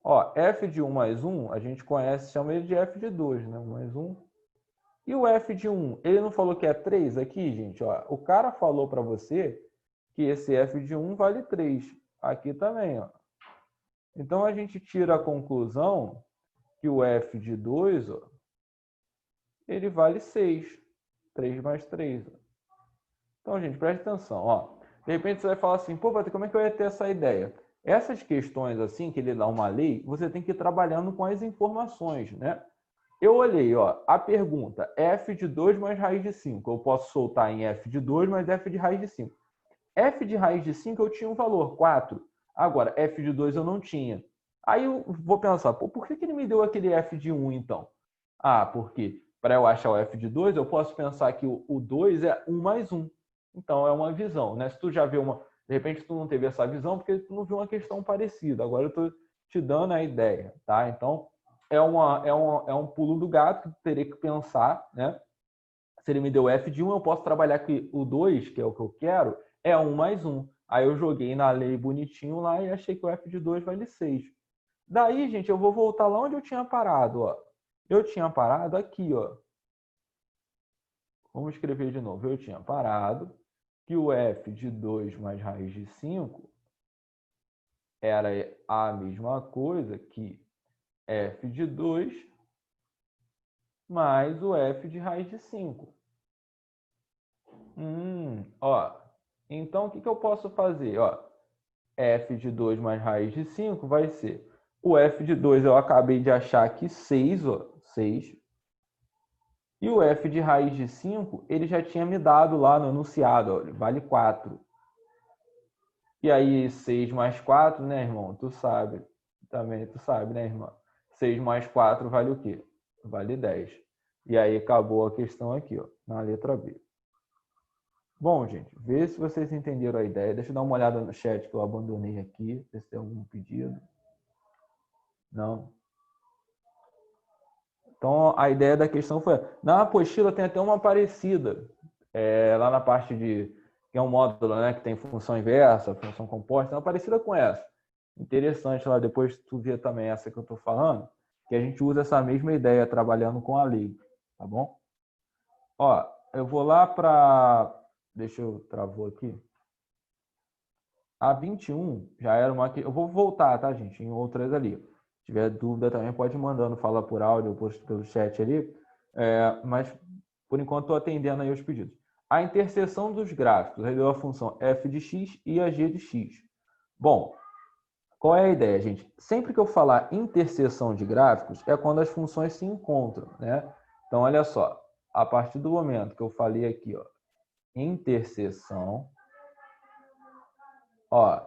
Ó, f de 1 mais 1, a gente conhece, chama ele de f de 2, né? 1 mais 1. E o f de 1, ele não falou que é 3 aqui, gente? Ó, o cara falou para você que esse f de 1 vale 3. Aqui também, ó. Então, a gente tira a conclusão que o f de 2, ó, ele vale 6. 3 mais 3. Ó. Então, gente, preste atenção. Ó. De repente, você vai falar assim, pô, Patrick, como é que eu ia ter essa ideia? Essas questões, assim, que ele dá uma lei, você tem que ir trabalhando com as informações, né? Eu olhei, ó, a pergunta, f de 2 mais raiz de 5. Eu posso soltar em f de 2 mais f de raiz de 5. F de raiz de 5 eu tinha um valor, 4. Agora, f de 2 eu não tinha. Aí eu vou pensar, pô, por que ele me deu aquele f de 1 então? Ah, porque para eu achar o f de 2, eu posso pensar que o 2 é 1 mais 1. Então, é uma visão, né? Se tu já viu uma... De repente, tu não teve essa visão porque tu não viu uma questão parecida. Agora eu estou te dando a ideia, tá? Então, é um pulo do gato que tu teria que pensar, né? Se ele me deu f de 1, eu posso trabalhar que o 2, que é o que eu quero, é 1 mais 1. Aí eu joguei na lei bonitinho lá e achei que o f de 2 vale 6. Daí, gente, eu vou voltar lá onde eu tinha parado, ó. Eu tinha parado aqui, ó. Vamos escrever de novo. Eu tinha parado que o f de 2 mais raiz de 5 era a mesma coisa que f de 2 mais o f de raiz de 5. Ó. Então, o que eu posso fazer? Ó, f de 2 mais raiz de 5 vai ser... O f de 2 eu acabei de achar aqui 6, ó. 6. E o f de raiz de 5, ele já tinha me dado lá no enunciado, ó, vale 4. E aí, 6 mais 4, né, irmão? Tu sabe. Também tu sabe, né, irmão? 6 mais 4 vale o quê? Vale 10. E aí, acabou a questão aqui, ó, na letra B. Bom, gente, vê se vocês entenderam a ideia. Deixa eu dar uma olhada no chat que eu abandonei aqui, ver se tem algum pedido. Não? Então, a ideia da questão foi... Na apostila tem até uma parecida. Lá na parte de... que é um módulo, né, que tem função inversa, função composta, é uma parecida com essa. Interessante lá, depois tu vê também essa que eu estou falando, que a gente usa essa mesma ideia trabalhando com a lei, tá bom? Ó, eu vou lá para... Deixa eu travou aqui. A 21 já era uma... Eu vou voltar, tá, gente? Em outras ali. Se tiver dúvida também pode ir mandando, fala por áudio ou pelo chat ali. Mas, por enquanto, estou atendendo aí os pedidos. A interseção dos gráficos. Aí deu a função f de x e a g de x. Bom, qual é a ideia, gente? Sempre que eu falar interseção de gráficos, é quando as funções se encontram, né? Então, olha só. A partir do momento que eu falei aqui, ó, interseção... Ó,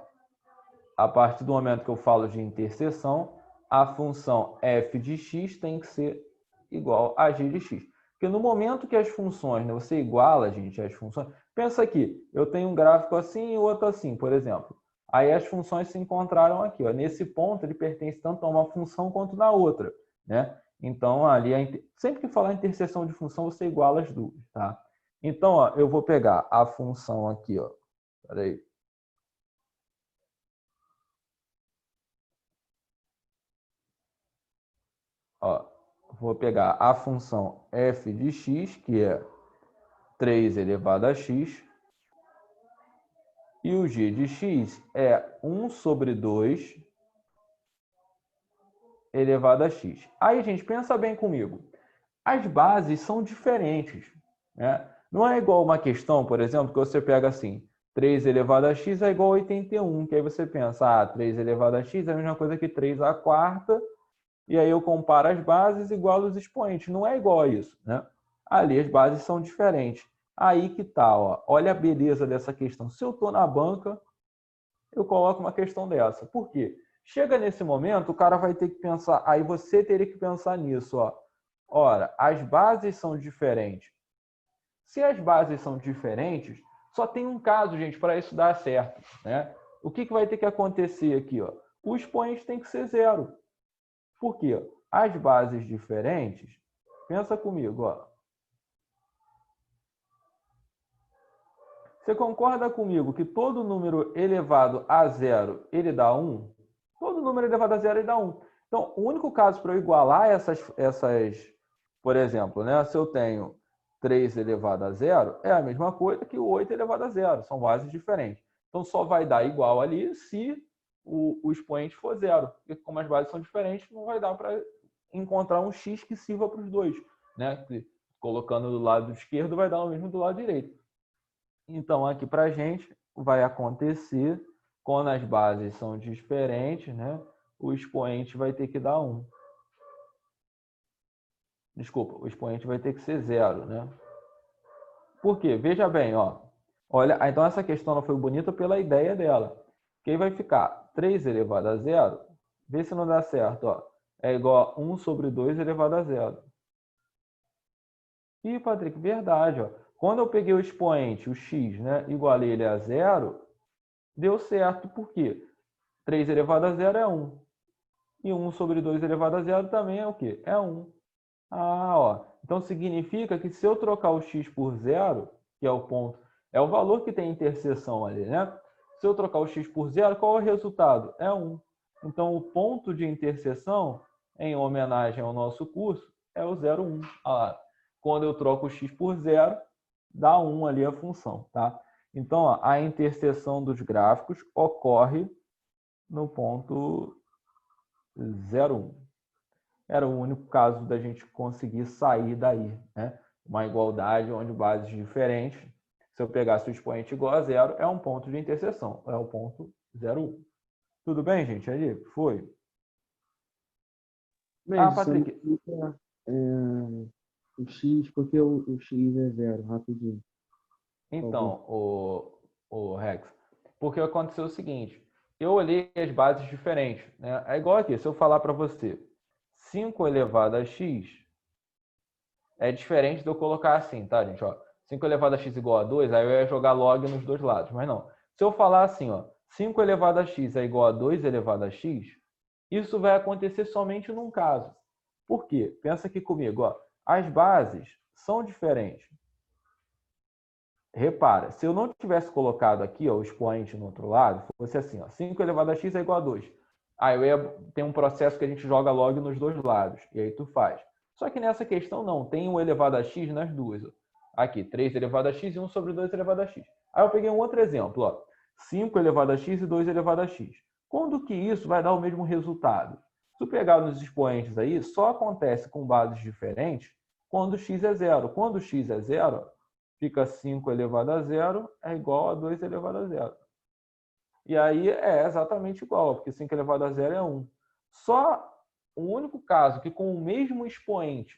a partir do momento que eu falo de interseção, a função f de x tem que ser igual a g de x. Porque no momento que as funções, né, você iguala, gente, as funções... Pensa aqui, eu tenho um gráfico assim e outro assim, por exemplo. Aí as funções se encontraram aqui. Ó. Nesse ponto, ele pertence tanto a uma função quanto na outra. Né? Então, ali, sempre que falar interseção de função, você iguala as duas. Tá? Então, ó, eu vou pegar a função aqui. Ó. Peraí. Ó, vou pegar a função f de x, que é 3 elevado a x, e o g de x é 1 sobre 2 elevado a x. Aí, gente, pensa bem comigo. As bases são diferentes. Né? Não é igual uma questão, por exemplo, que você pega assim, 3 elevado a x é igual a 81, que aí você pensa, 3 elevado a x é a mesma coisa que 3 à quarta, e aí eu comparo as bases igual os expoentes. Não é igual a isso, né? Ali as bases são diferentes. Aí que tá, ó. Olha a beleza dessa questão. Se eu estou na banca, eu coloco uma questão dessa. Por quê? Chega nesse momento, o cara vai ter que pensar, aí você teria que pensar nisso, ó. Ora, as bases são diferentes. Se as bases são diferentes, só tem um caso, gente, para isso dar certo, né? O que vai ter que acontecer aqui, ó? O expoente tem que ser zero. Por quê? As bases diferentes, pensa comigo, ó. Você concorda comigo que todo número elevado a zero, ele dá 1? Todo número elevado a zero, ele dá 1. Então, o único caso para eu igualar por exemplo, né? Se eu tenho 3 elevado a zero, é a mesma coisa que o 8 elevado a zero. São bases diferentes. Então, só vai dar igual ali se o expoente for zero. Porque como as bases são diferentes, não vai dar para encontrar um x que sirva para os dois. Né? Colocando do lado esquerdo, vai dar o mesmo do lado direito. Então, aqui para a gente vai acontecer, quando as bases são diferentes, né? O expoente vai ter que dar 1. Desculpa, o expoente vai ter que ser 0, né? Por quê? Veja bem, ó. Olha, então essa questão ela foi bonita pela ideia dela. Que aí vai ficar 3 elevado a 0. Vê se não dá certo, ó. É igual a 1 sobre 2 elevado a 0. Ih, Patrick, verdade, ó. Quando eu peguei o expoente, o x, né, igualei ele a 0, deu certo. Por quê? 3 elevado a 0 é 1. E 1 sobre 2 elevado a 0 também é o quê? É 1. Ah, ó. Então significa que se eu trocar o x por 0, que é o ponto, é o valor que tem interseção ali, né? Se eu trocar o x por 0, qual é o resultado? É 1. Então o ponto de interseção, em homenagem ao nosso curso, é o 0, 1. Ah lá. Quando eu troco o x por 0, dá 1 ali a função, tá? Então, ó, a interseção dos gráficos ocorre no ponto 0, 1. Era o único caso da gente conseguir sair daí, né? Uma igualdade onde bases diferentes, se eu pegasse o expoente igual a 0, é um ponto de interseção, é o ponto 0, 1. Tudo bem, gente? Ali? Foi? Mas você me Patrick, explica o x, porque o x é 0, rapidinho, por favor. então, o Rex, porque aconteceu o seguinte, eu olhei as bases diferentes, né? É igual aqui, se eu falar para você 5 elevado a x, é diferente de eu colocar assim, tá, gente? Ó, 5 elevado a x igual a 2, aí eu ia jogar log nos dois lados. Mas não. Se eu falar assim, ó, 5 elevado a x é igual a 2 elevado a x, isso vai acontecer somente num caso. Por quê? Pensa aqui comigo, ó. As bases são diferentes. Repara, se eu não tivesse colocado aqui ó, o expoente no outro lado, fosse assim, ó, 5 elevado a x é igual a 2. Aí eu ia ter um processo que a gente joga log nos dois lados, e aí tu faz. Só que nessa questão não, tem um elevado a x nas duas. Ó. Aqui, 3 elevado a x e 1 sobre 2 elevado a x. Aí eu peguei um outro exemplo, ó, 5 elevado a x e 2 elevado a x. Quando que isso vai dar o mesmo resultado? Se tu pegar nos expoentes aí, só acontece com bases diferentes quando x é zero. Quando x é zero, fica 5 elevado a 0 é igual a 2 elevado a 0. E aí é exatamente igual, porque 5 elevado a 0 é 1. Só o único caso que com o mesmo expoente,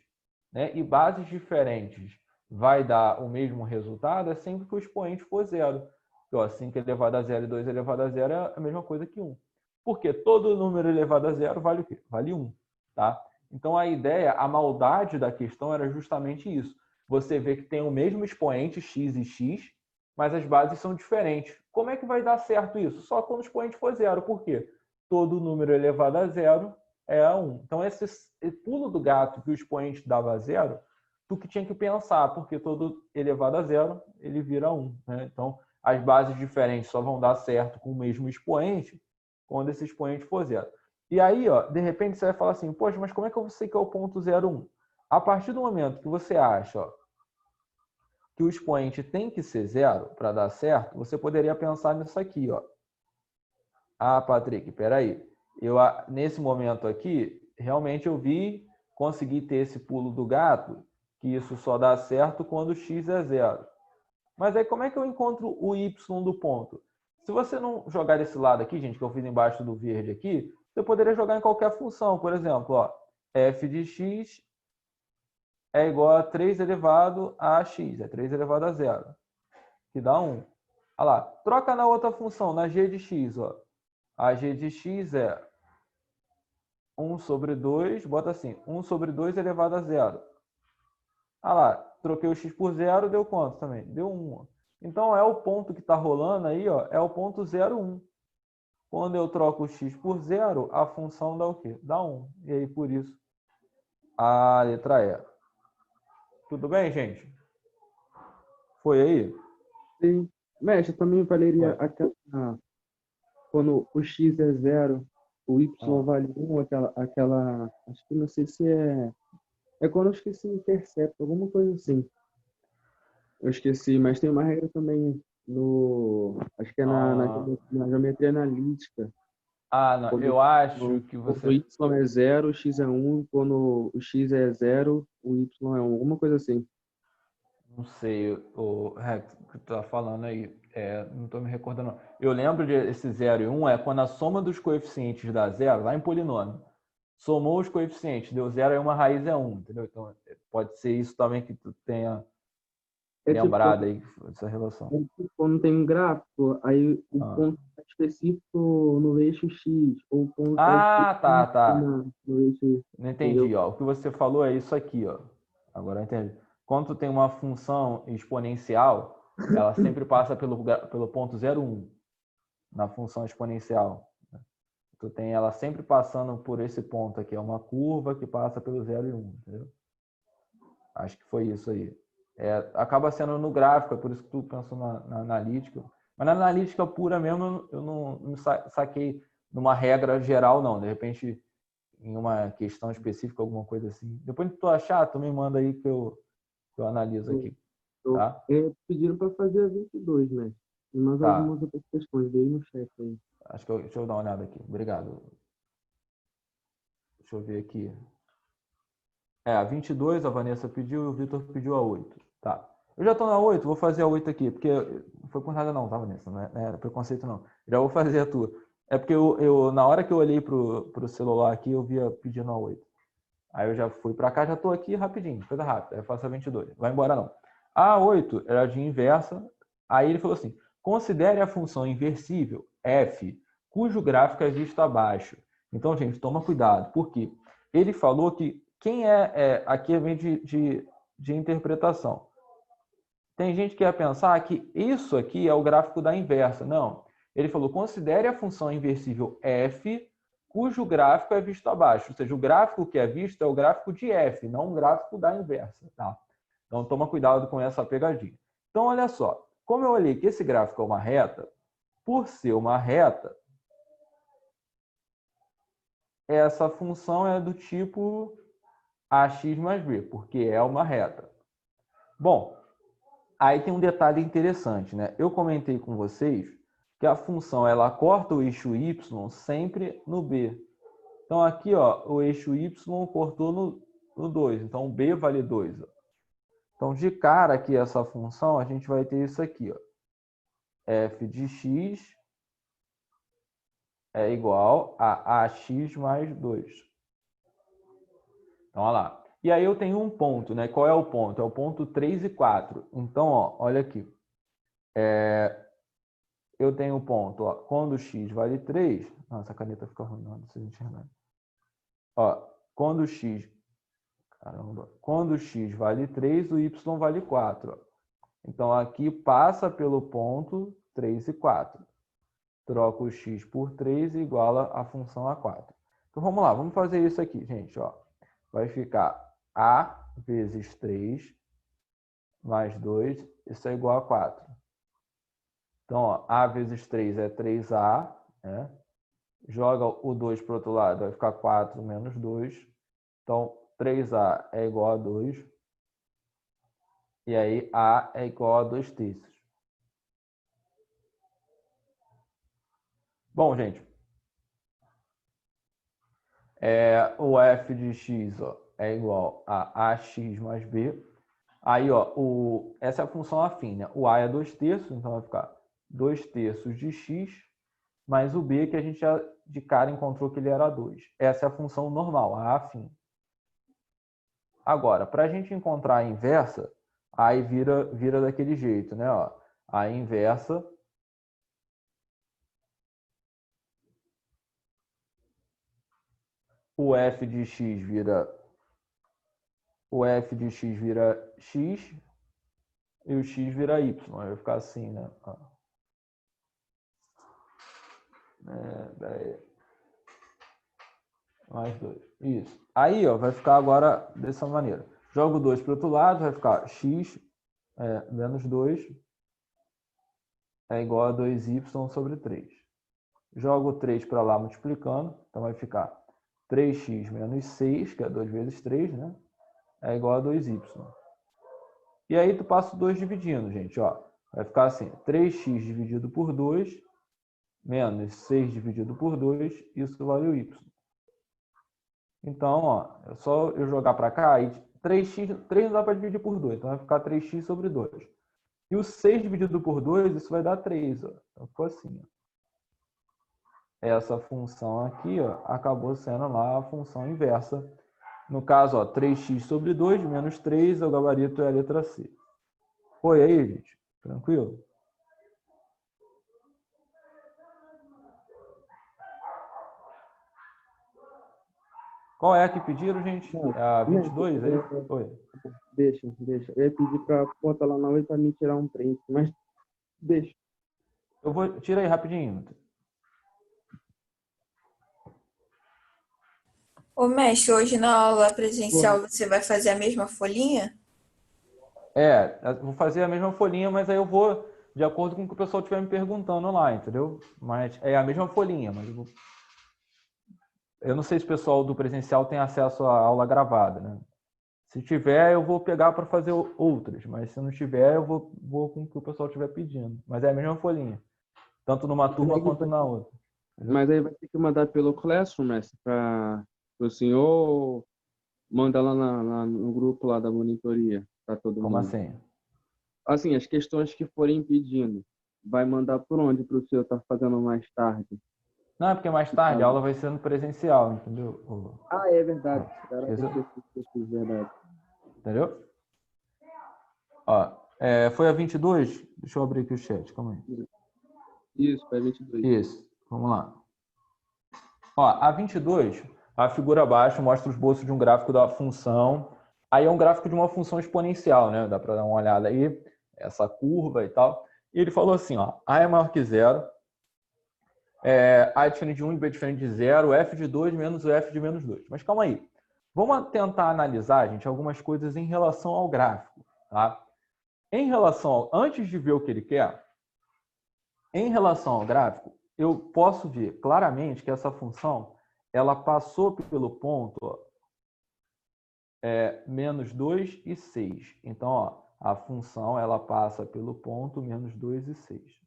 né, e bases diferentes vai dar o mesmo resultado é sempre que o expoente for 0. Ó, 5 elevado a 0 e 2 elevado a 0 é a mesma coisa que 1. Porque todo número elevado a 0 vale o quê? Vale 1. Tá? Então a ideia, a maldade da questão era justamente isso. Você vê que tem o mesmo expoente x e x, mas as bases são diferentes. Como é que vai dar certo isso? Só quando o expoente for 0. Por quê? Todo número elevado a 0 é a 1. Então, esse pulo do gato que o expoente dava a 0, tu que tinha que pensar, porque todo elevado a 0, ele vira 1. Né? Então, as bases diferentes só vão dar certo com o mesmo expoente quando esse expoente for 0. E aí, ó, de repente, você vai falar assim, poxa, mas como é que eu sei que é o ponto 0, 1? A partir do momento que você acha ó, que o expoente tem que ser 0 para dar certo, você poderia pensar nisso aqui. Ó. Ah, Patrick, peraí. Nesse momento aqui, realmente eu consegui ter esse pulo do gato, que isso só dá certo quando x é 0. Mas aí como é que eu encontro o y do ponto? Se você não jogar desse lado aqui, gente, que eu fiz embaixo do verde aqui, você poderia jogar em qualquer função. Por exemplo, ó, f de x é igual a 3 elevado a x, é 3 elevado a 0, que dá 1. Olha lá, troca na outra função, na g de x. Ó. A g de x é 1 sobre 2, bota assim, 1 sobre 2 elevado a 0. Olha lá, troquei o x por 0, deu quanto também? Deu 1. Ó. Então, é o ponto que está rolando aí, ó, é o ponto 0, 1. Quando eu troco o x por 0, a função dá o quê? Dá 1. E aí, por isso, a letra E. Tudo bem, gente? Foi aí? Sim. Mestre, também valeria Ué. aquela, quando o x é zero, o y Ah. vale 1, acho que não sei se é quando eu esqueci intercepto, alguma coisa assim. Eu esqueci, mas tem uma regra também acho que é Ah, na geometria analítica, não, quando, eu acho quando que o você. y é zero, o x é 1, quando o x é zero, o y é 1, alguma coisa assim. Não sei, o Rex, o que tu tá falando aí. Não estou me recordando. Não. Eu lembro de esse 0 e 1 é quando a soma dos coeficientes dá zero, lá em polinômio. Somou os coeficientes, deu zero, aí uma raiz é 1, entendeu? Então, pode ser isso também que tu tenha É tipo, lembrado aí, essa relação. quando tem um gráfico, aí o Ah, ponto está específico no eixo X, ou o ponto está tá, específico tá. no eixo, Não entendeu? entendi, ó. O que você falou é isso aqui, ó. Agora eu entendi. Quando tu tem uma função exponencial, ela sempre passa pelo ponto 0,1 na função exponencial. Tu tem ela sempre passando por esse ponto aqui. É uma curva que passa pelo 0 e 1, entendeu? Acho que foi isso aí. Acaba sendo no gráfico, é por isso que tu pensou na analítica. Mas na analítica pura mesmo, eu não saquei numa regra geral, não. De repente, em uma questão específica, alguma coisa assim. Depois que tu achar, tu me manda aí que eu analiso Eu, aqui, tá? pediram para fazer a 22, né? E mais Tá. algumas outras questões, veio no chat aí. Acho que deixa eu dar uma olhada aqui. Obrigado. Deixa eu ver aqui. A 22 a Vanessa pediu e o Vitor pediu a 8. Tá. Eu já estou na 8, vou fazer a 8 aqui, porque não foi por nada não, tá, Vanessa? Não é preconceito não. Já vou fazer a tua. É porque na hora que eu olhei pro celular aqui, eu via pedindo a 8. Aí eu já fui para cá, já estou aqui rapidinho, coisa rápida. Aí eu faço a 22. Vai embora não. A 8 era de inversa. Aí ele falou assim: considere a função inversível f, cujo gráfico é visto abaixo. Então, gente, toma cuidado. Por quê? Ele falou que quem aqui vem de interpretação. Tem gente que ia pensar que isso aqui é o gráfico da inversa. Não. Ele falou: considere a função inversível f, cujo gráfico é visto abaixo. Ou seja, o gráfico que é visto é o gráfico de f, não o gráfico da inversa. Tá? Então, toma cuidado com essa pegadinha. Então, olha só. Como eu olhei que esse gráfico é uma reta, por ser uma reta, essa função é do tipo ax mais b, porque é uma reta. Bom, aí tem um detalhe interessante, né? Eu comentei com vocês que a função ela corta o eixo y sempre no b. Então aqui, ó, o eixo y cortou no 2, então o b vale 2. Ó. Então de cara aqui essa função a gente vai ter isso aqui, ó. F de x é igual a ax mais 2. Então, olha lá. E aí eu tenho um ponto, né? Qual é o ponto? É o ponto 3 e 4. Então, ó, olha aqui. Eu tenho o ponto, ó, quando x vale 3... Nossa, a caneta fica ruim, não precisa enxergar. Ó, quando x... Caramba. Quando x vale 3, o y vale 4. Ó. Então, aqui passa pelo ponto 3 e 4. Troca o x por 3 e iguala a função a 4. Então, vamos lá. Vamos fazer isso aqui, gente. Ó. Vai ficar a vezes 3 mais 2. Isso é igual a 4. Então, ó, a vezes 3 é 3a, né? Joga o 2 para o outro lado, vai ficar 4 menos 2. Então, 3a é igual a 2. E aí, a é igual a 2 terços. Bom, gente, o f de x ó, é igual a ax mais b. Aí, ó, essa é a função afim, né? O a é 2 terços, então vai ficar 2 terços de x, mais o b, que a gente já de cara encontrou que ele era 2. Essa é a função normal, a afim. Agora, para a gente encontrar a inversa, aí vira daquele jeito, né? Ó, a inversa o f de x vira x e o x vira y. Vai ficar assim, né? Mais 2. Isso. Aí, ó, vai ficar agora dessa maneira. Jogo 2 para o outro lado, vai ficar x menos 2 é igual a 2y sobre 3. Jogo 3 para lá multiplicando, então vai ficar 3x menos 6, que é 2 vezes 3, né? É igual a 2y. E aí tu passa o 2 dividindo, gente, ó. Vai ficar assim, 3x dividido por 2, menos 6 dividido por 2, isso vale o y. Então, ó, é só eu jogar para cá e 3 não dá para dividir por 2, então vai ficar 3x sobre 2. E o 6 dividido por 2, isso vai dar 3, ó. Então ficou assim, ó. Essa função aqui, ó, acabou sendo lá a função inversa. No caso, ó, 3x sobre 2 menos 3, o gabarito é a letra C. Foi aí, gente? Tranquilo? Qual é a que pediram, gente? É a 22, é isso? Oi. Deixa. Eu ia pedir para botar lá na 8 para me tirar um print, mas deixa. Eu vou... Tira aí rapidinho. Ô, mestre, hoje na aula presencial você vai fazer a mesma folhinha? Eu vou fazer a mesma folhinha, mas aí eu vou de acordo com o que o pessoal estiver me perguntando lá, entendeu? Mas é a mesma folhinha, mas eu não sei se o pessoal do presencial tem acesso à aula gravada, né? Se tiver, eu vou pegar para fazer outras, mas se não tiver, eu vou com o que o pessoal estiver pedindo. Mas é a mesma folhinha, tanto numa turma quanto na outra. Entendeu? Mas aí vai ter que mandar pelo Classroom, mestre, para o senhor mandar lá no grupo lá da monitoria para todo Como mundo. assim? Assim, as questões que forem pedindo, vai mandar por onde para o senhor estar fazendo mais tarde? Não, é porque mais tarde a aula vai ser no presencial, entendeu? Ah, é verdade. Esqueci. Verdade. Entendeu? Ó, foi a 22? Deixa eu abrir aqui o chat, calma aí. Isso, é 22. Isso, vamos lá. Ó, a 22, a figura abaixo mostra o esboço de um gráfico da função. Aí é um gráfico de uma função exponencial, né? Dá para dar uma olhada aí, essa curva e tal. E ele falou assim, ó, A é maior que zero, A é diferente de 1 e B é diferente de zero, F de 2 menos o F de menos 2. Mas calma aí. Vamos tentar analisar, gente, algumas coisas em relação ao gráfico, tá? Antes de ver o que ele quer, em relação ao gráfico, eu posso ver claramente que essa função ela passou pelo ponto ó, menos 2 e 6. Então, ó, a função ela passa pelo ponto menos 2 e 6.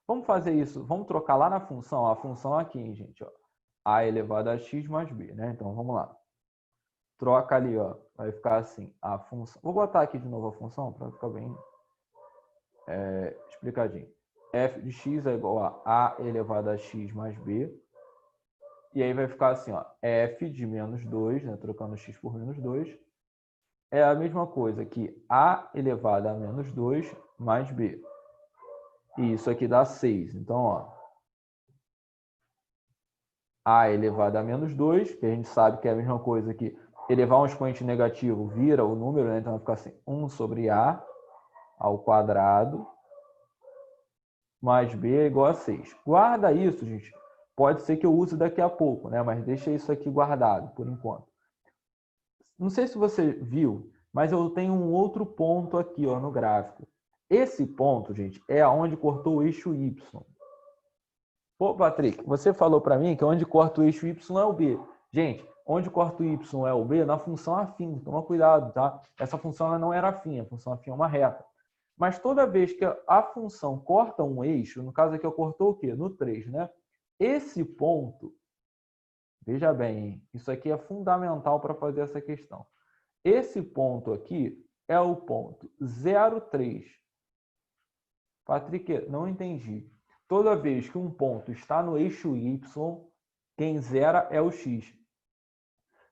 Vamos fazer isso, vamos trocar lá na função, a função aqui, gente, ó, a elevado a x mais b, né? Então, vamos lá. Troca ali, ó, vai ficar assim, a função... Vou botar aqui de novo a função para ficar bem explicadinho. F de x é igual a elevado a x mais b. E aí vai ficar assim, ó, f de menos 2, né, trocando x por menos 2, é a mesma coisa que a elevado a menos 2 mais b. E isso aqui dá 6. Então, ó, a elevado a menos 2, que a gente sabe que é a mesma coisa que elevar um expoente negativo vira o número, né? Então vai ficar assim, 1 sobre a ao quadrado mais b é igual a 6. Guarda isso, gente. Pode ser que eu use daqui a pouco, né? Mas deixa isso aqui guardado por enquanto. Não sei se você viu, mas eu tenho um outro ponto aqui ó, no gráfico. Esse ponto, gente, é onde cortou o eixo Y. Pô, Patrick, você falou para mim que onde corta o eixo Y é o B. Gente, onde corta o Y é o B na função afim. Toma cuidado, tá? Essa função ela não era afim, a função afim é uma reta. Mas toda vez que a função corta um eixo, no caso aqui eu cortou o quê? No 3, né? Esse ponto, veja bem, hein? Isso aqui é fundamental para fazer essa questão. Esse ponto aqui é o ponto 0,3. Patrick, não entendi. Toda vez que um ponto está no eixo Y, quem zera é o X.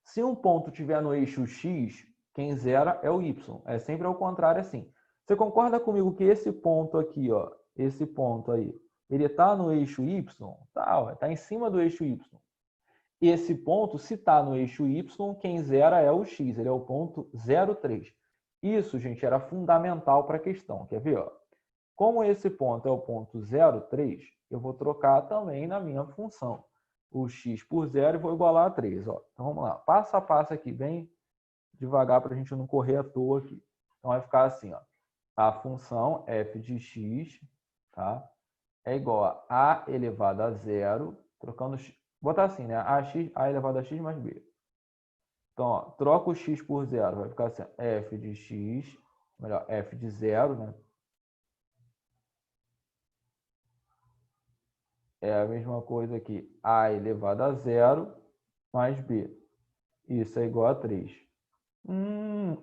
Se um ponto estiver no eixo X, quem zera é o Y. É sempre ao contrário assim. Você concorda comigo que esse ponto aqui, ó, esse ponto aí, ele está no eixo Y? Tá em cima do eixo Y. Esse ponto, se está no eixo Y, quem zera é o X, ele é o ponto 0,3. Isso, gente, era fundamental para a questão. Quer ver? Ó? Como esse ponto é o ponto 0,3, eu vou trocar também na minha função. O x por 0 e vou igualar a 3. Ó. Então, vamos lá. Passo a passo aqui, bem devagar para a gente não correr à toa aqui. Então, vai ficar assim. Ó. A função f de x, tá? é igual a elevado a zero, trocando x, botar assim, né? A elevado a x mais b. Então, ó, troca o x por zero, vai ficar assim, f de x, melhor, f de zero, né? É a mesma coisa que a elevado a zero mais b. Isso é igual a 3.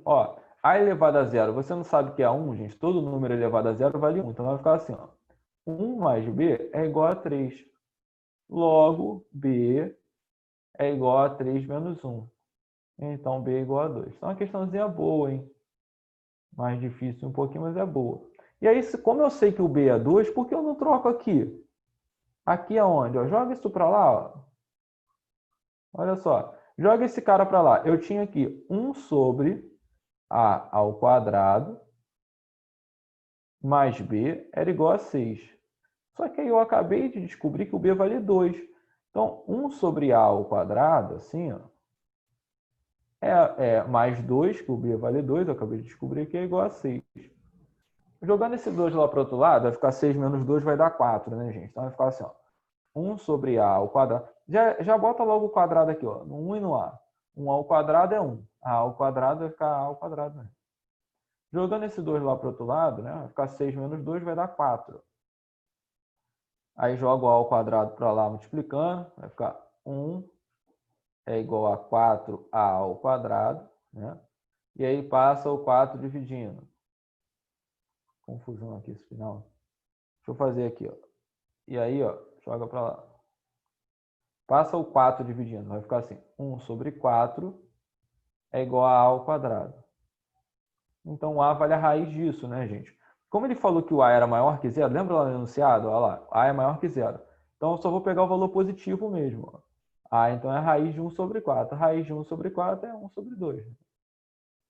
Ó, a elevado a zero, você não sabe que é 1, gente? Todo número elevado a zero vale 1. Então vai ficar assim, ó. 1 mais b é igual a 3. Logo, b é igual a 3 menos 1. Então, b é igual a 2. Então, é uma questãozinha boa, hein? Mais difícil um pouquinho, mas é boa. E aí, como eu sei que o b é 2, por que eu não troco aqui? Aqui é onde? Ó, joga isso para lá, ó. Olha só. Joga esse cara para lá. Eu tinha aqui 1 sobre a ao quadrado mais b era igual a 6. Só que aí eu acabei de descobrir que o b vale 2. Então, 1 sobre a ao quadrado, assim, ó, é mais 2, que o b vale 2, eu acabei de descobrir que é igual a 6. Jogando esse 2 lá para o outro lado, vai ficar 6 menos 2 vai dar 4, né, gente? Então vai ficar assim, ó, 1 sobre a ao quadrado. Já bota logo o quadrado aqui, ó, no 1 e no a. 1 ao quadrado é 1. A ao quadrado vai ficar a ao quadrado, né? Jogando esse 2 lá para o outro lado, né, vai ficar 6 menos 2 vai dar 4. Aí jogo a ao quadrado para lá multiplicando, vai ficar 1 é igual a 4a ao quadrado, né? E aí passa o 4 dividindo. Confusão aqui esse final. Deixa eu fazer aqui, ó. E aí, ó, joga para lá. Passa o 4 dividindo, vai ficar assim, 1 sobre 4 é igual a ao quadrado. Então, a vale a raiz disso, né, gente? Como ele falou que o a era maior que zero, lembra lá no enunciado? Olha lá, a é maior que zero. Então, eu só vou pegar o valor positivo mesmo. Ó. A, então, é a raiz de 1 sobre 4. A raiz de 1 sobre 4 é 1 sobre 2.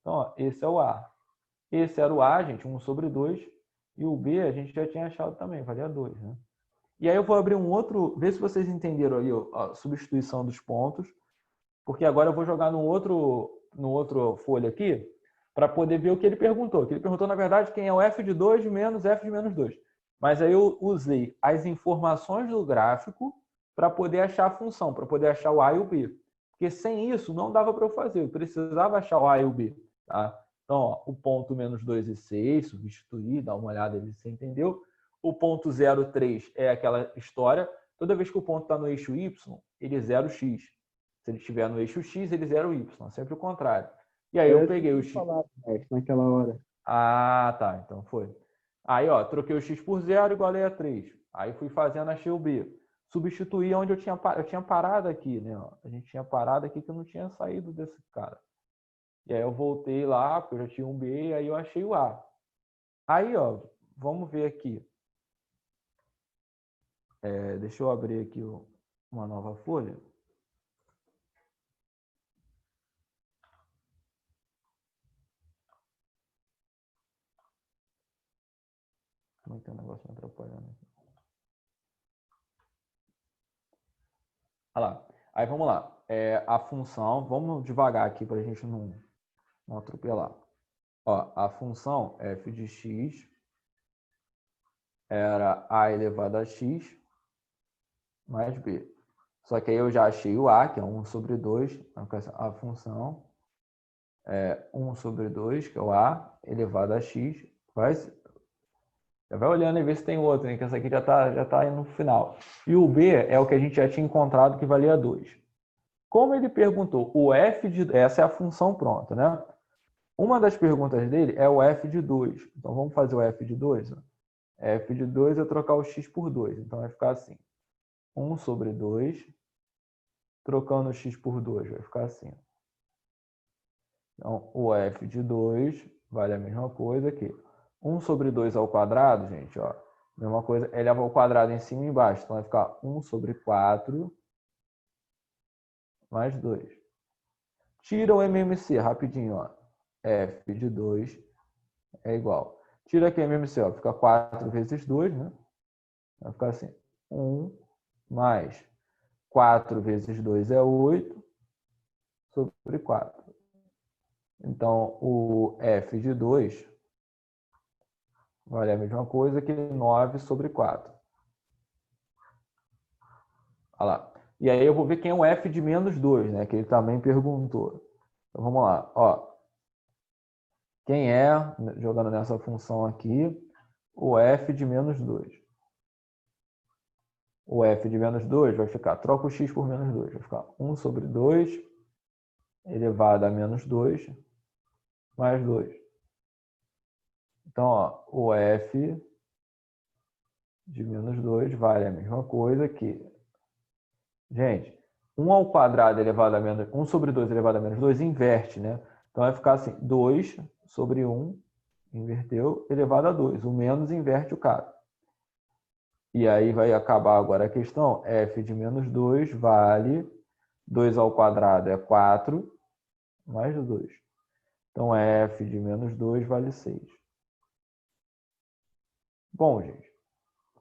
Então, ó, esse é o a. Esse era o a, gente, 1 sobre 2. E o b a gente já tinha achado também, valia 2, né? E aí eu vou abrir um outro, ver se vocês entenderam ali a substituição dos pontos, porque agora eu vou jogar no outro folha aqui, para poder ver o que ele perguntou. Que ele perguntou, na verdade, quem é o f de 2 menos f de menos 2. Mas aí eu usei as informações do gráfico para poder achar a função, para poder achar o a e o b. Porque sem isso não dava para eu fazer, eu precisava achar o a e o b. Tá? Então, ó, o ponto menos 2 e 6, substituir, dá uma olhada ali se você entendeu. O ponto 0,3 é aquela história. Toda vez que o ponto está no eixo y, ele zera o x. Se ele estiver no eixo x, ele zera o y. Sempre o contrário. E aí eu peguei o x. Naquela hora. Ah, tá. Então foi. Aí, ó, troquei o x por 0 igual a 3. Aí fui fazendo, achei o b. Substituí onde eu tinha parado aqui, né? Ó. A gente tinha parado aqui que eu não tinha saído desse cara. E aí eu voltei lá, porque eu já tinha um b, e aí eu achei o a. Aí, ó, vamos ver aqui. Deixa eu abrir aqui uma nova folha. Como é que tem um negócio me atrapalhando aqui? Olha lá. Aí vamos lá. A função, vamos devagar aqui para a gente não atropelar. Ó, a função f de x era a elevado a x mais b. Só que aí eu já achei o a, que é 1 sobre 2. A função é 1 sobre 2, que é o a, elevado a x. Já vai olhando e ver se tem outro, né? Que essa aqui já tá aí no final. E o b é o que a gente já tinha encontrado que valia 2. Como ele perguntou, o f de... Essa é a função pronta, né? Uma das perguntas dele é o f de 2. Então, vamos fazer o f de 2. F de 2 é trocar o x por 2. Então, vai ficar assim. 1 sobre 2, trocando o x por 2, vai ficar assim. Então, o f de 2 vale a mesma coisa que 1 sobre 2 ao quadrado, gente, ó. Mesma coisa, eleva ao quadrado em cima e embaixo. Então, vai ficar 1 sobre 4 mais 2. Tira o MMC, rapidinho, ó. F de 2 é igual. Tira aqui o MMC, ó. Fica 4 vezes 2, né? Vai ficar assim. 1 mais 4 vezes 2 é 8 sobre 4. Então, o F de 2 vale a mesma coisa que 9 sobre 4. Olha lá. E aí eu vou ver quem é o f de menos 2, né? Que ele também perguntou. Então vamos lá. Ó, quem é, jogando nessa função aqui, o f de menos 2? O f de menos 2 vai ficar, troca o x por menos 2, vai ficar 1 sobre 2 elevado a menos 2 mais 2. Então, ó, o f de menos 2 vale a mesma coisa que... Gente, 1 ao quadrado elevado a menos... 1 sobre 2 elevado a menos 2 inverte, né? Então vai ficar assim, 2 sobre 1, inverteu, elevado a 2. O menos inverte o cara. E aí vai acabar agora a questão. F de menos 2 vale 2 ao quadrado é 4, mais 2. Então, f de menos 2 vale 6. Bom, gente,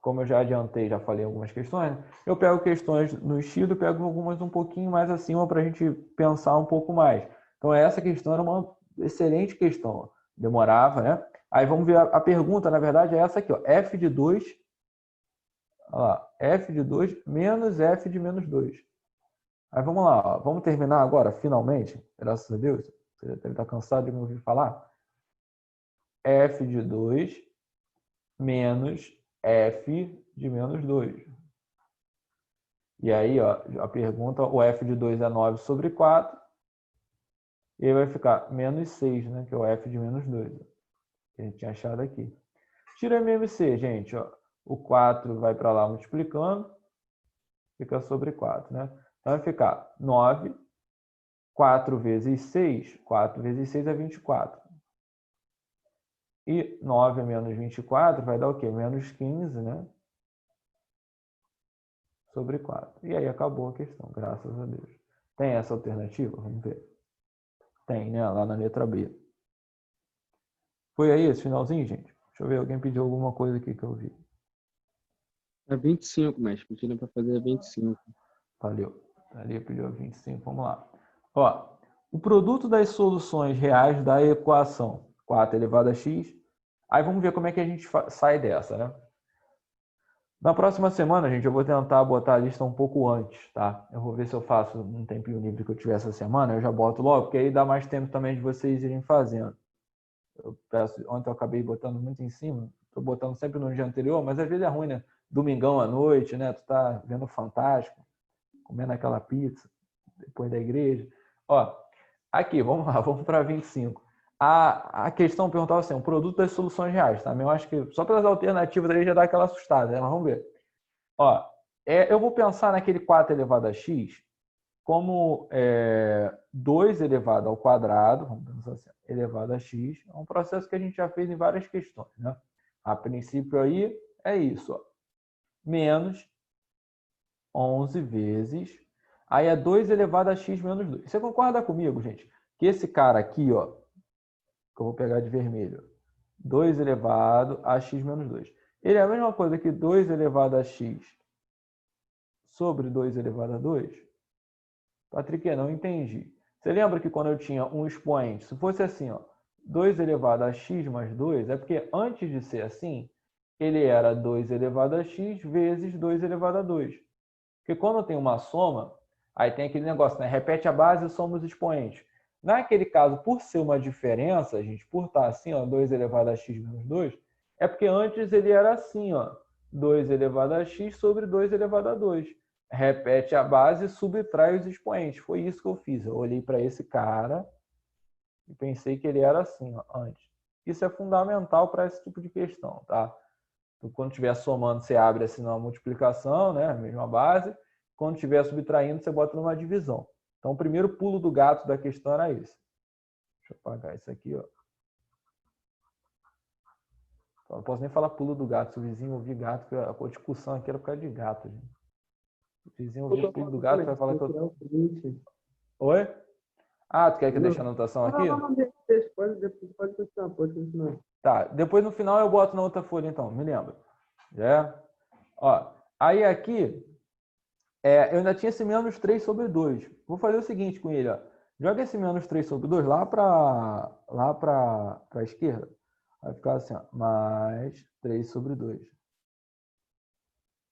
como eu já adiantei, já falei algumas questões, eu pego questões no estilo, pego algumas um pouquinho mais acima para a gente pensar um pouco mais. Então, essa questão era uma excelente questão. Demorava, né? Aí vamos ver a pergunta, na verdade, é essa aqui, ó. F de 2, olha lá, f de 2 menos f de menos 2. Aí vamos lá, ó. Vamos terminar agora, finalmente, graças a Deus. Você deve estar cansado de me ouvir falar. F de 2 menos f de menos 2. E aí, ó, a pergunta, o f de 2 é 9 sobre 4. E aí vai ficar menos 6, né? Que é o f de menos 2. Que a gente tinha achado aqui. Tira MMC, gente. Ó. O 4 vai para lá multiplicando. Fica sobre 4, né? Então vai ficar 9. 4 vezes 6. 4 vezes 6 é 24. E 9 menos 24 vai dar o quê? Menos 15, né? Sobre 4. E aí acabou a questão, graças a Deus. Tem essa alternativa? Vamos ver. Tem, né? Lá na letra B. Foi aí esse finalzinho, gente? Deixa eu ver, alguém pediu alguma coisa aqui que eu vi. É 25, mestre. Pedindo para fazer 25. Valeu. Ali pediu 25, vamos lá. Ó, o produto das soluções reais da equação 4 elevado a x. Aí vamos ver como é que a gente sai dessa, né? Na próxima semana, gente, eu vou tentar botar a lista um pouco antes, tá? Eu vou ver se eu faço um tempinho livre que eu tiver essa semana, eu já boto logo, porque aí dá mais tempo também de vocês irem fazendo. Eu peço, ontem eu acabei botando muito em cima, tô botando sempre no dia anterior, mas às vezes é ruim, né? Domingão à noite, né? Tu tá vendo Fantástico, comendo aquela pizza depois da igreja. Ó, aqui, vamos lá, vamos para 25. A questão perguntava assim, o produto das soluções reais, tá? Eu acho que só pelas alternativas aí já dá aquela assustada, né? Mas vamos ver. Ó, eu vou pensar naquele 4 elevado a x como 2 elevado ao quadrado, vamos pensar assim, elevado a x, é um processo que a gente já fez em várias questões, né? A princípio aí é isso, ó, menos 11 vezes, aí é 2 elevado a x menos 2. Você concorda comigo, gente? Que esse cara aqui, ó, que eu vou pegar de vermelho, 2 elevado a x menos 2. Ele é a mesma coisa que 2 elevado a x sobre 2 elevado a 2? Patrick, eu não entendi. Você lembra que quando eu tinha um expoente, se fosse assim, ó, 2 elevado a x mais 2, é porque antes de ser assim, ele era 2 elevado a x vezes 2 elevado a 2. Porque quando tem uma soma, aí tem aquele negócio, né? Repete a base e soma os expoentes. Naquele caso, por ser uma diferença, gente, por estar assim, ó, 2 elevado a x menos 2, é porque antes ele era assim, ó, 2 elevado a x sobre 2 elevado a 2. Repete a base e subtrai os expoentes. Foi isso que eu fiz. Eu olhei para esse cara e pensei que ele era assim, ó, antes. Isso é fundamental para esse tipo de questão, tá? Então, quando estiver somando, você abre assim numa multiplicação, né? A mesma base. Quando estiver subtraindo, você bota numa divisão. Então, o primeiro pulo do gato da questão era esse. Deixa eu apagar isso aqui, ó. Eu não posso nem falar pulo do gato. Se o vizinho ouvir gato, porque a discussão aqui era por causa de gato, gente. Se o vizinho ouvir pulo do gato, vai falar que eu... Oi? Ah, tu quer que eu deixe a anotação aqui? Não, pode continuar. Tá, depois no final eu boto na outra folha, então, me lembra. Ó, aí aqui, eu ainda tinha esse menos 3 sobre 2. Vou fazer o seguinte com ele, ó. Joga esse menos 3 sobre 2 lá para a esquerda. Vai ficar assim, ó, mais 3 sobre 2.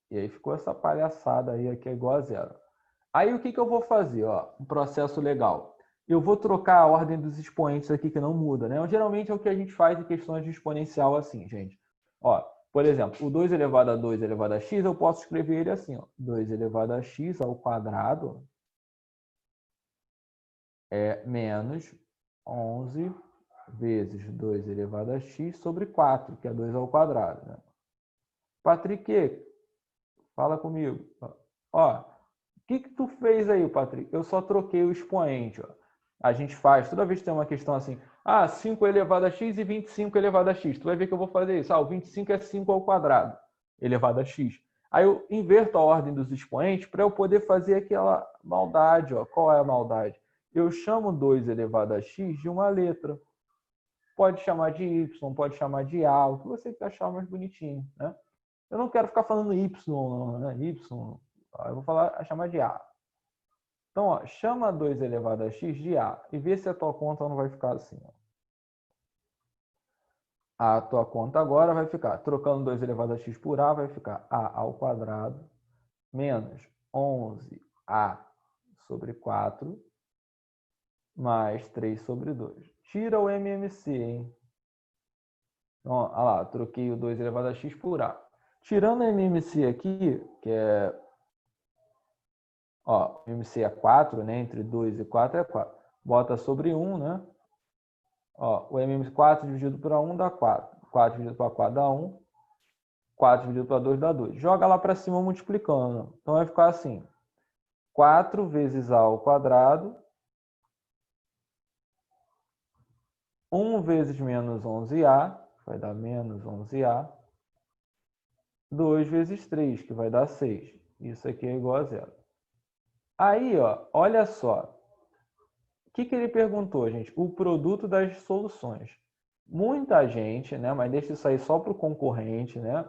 E aí ficou essa palhaçada aí, aqui é igual a zero. Aí o que eu vou fazer? Ó, um processo legal. Eu vou trocar a ordem dos expoentes aqui, que não muda, né? Geralmente é o que a gente faz em questões de exponencial assim, gente. Ó, por exemplo, o 2 elevado a 2 elevado a x, eu posso escrever ele assim, ó. 2 elevado a x ao quadrado é menos 11 vezes 2 elevado a x sobre 4, que é 2 ao quadrado, né? Patrick, fala comigo. Ó, o que tu fez aí, Patrick? Eu só troquei o expoente, ó. A gente faz, toda vez que tem uma questão assim, 5 elevado a x e 25 elevado a x. Tu vai ver que eu vou fazer isso. O 25 é 5 ao quadrado elevado a x. Aí eu inverto a ordem dos expoentes para eu poder fazer aquela maldade, ó. Qual é a maldade? Eu chamo 2 elevado a x de uma letra. Pode chamar de y, pode chamar de a, o que você achar mais bonitinho, né? Eu não quero ficar falando y, né? Y, eu vou chamar de a. Então, ó, chama 2 elevado a x de a e vê se a tua conta não vai ficar assim. Ó. A tua conta agora vai ficar, trocando 2 elevado a x por a, vai ficar a ao quadrado menos 11a sobre 4 mais 3 sobre 2. Tira o MMC, hein? Então, olha lá, troquei o 2 elevado a x por a. Tirando o MMC aqui, que é... Ó, o MMC é 4, né? Entre 2 e 4 é 4. Bota sobre 1, né? Ó, o MM4 dividido por 1 dá 4. 4 dividido por 4 dá 1. 4 dividido por 2 dá 2. Joga lá para cima multiplicando. Então vai ficar assim. 4 vezes a ao quadrado. 1 vezes menos 11a, vai dar menos 11a. 2 vezes 3, que vai dar 6. Isso aqui é igual a zero. Aí, ó, olha só. O que ele perguntou, gente? O produto das soluções. Muita gente, né? Mas deixa isso aí só para o concorrente, né?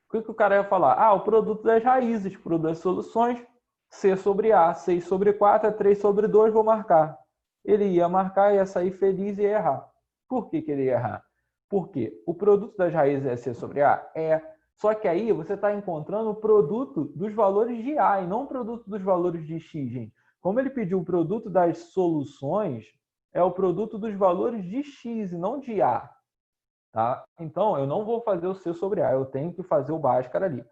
O que o cara ia falar? O produto das raízes, o produto das soluções, C sobre A, 6 sobre 4 é 3 sobre 2, vou marcar. Ele ia marcar, ia sair feliz e ia errar. Por que ele ia errar? Porque o produto das raízes é C sobre A? É. Só que aí você está encontrando o produto dos valores de A e não o produto dos valores de X, gente. Como ele pediu o produto das soluções, é o produto dos valores de X e não de A. Tá? Então, eu não vou fazer o C sobre A, eu tenho que fazer o Bhaskara ali.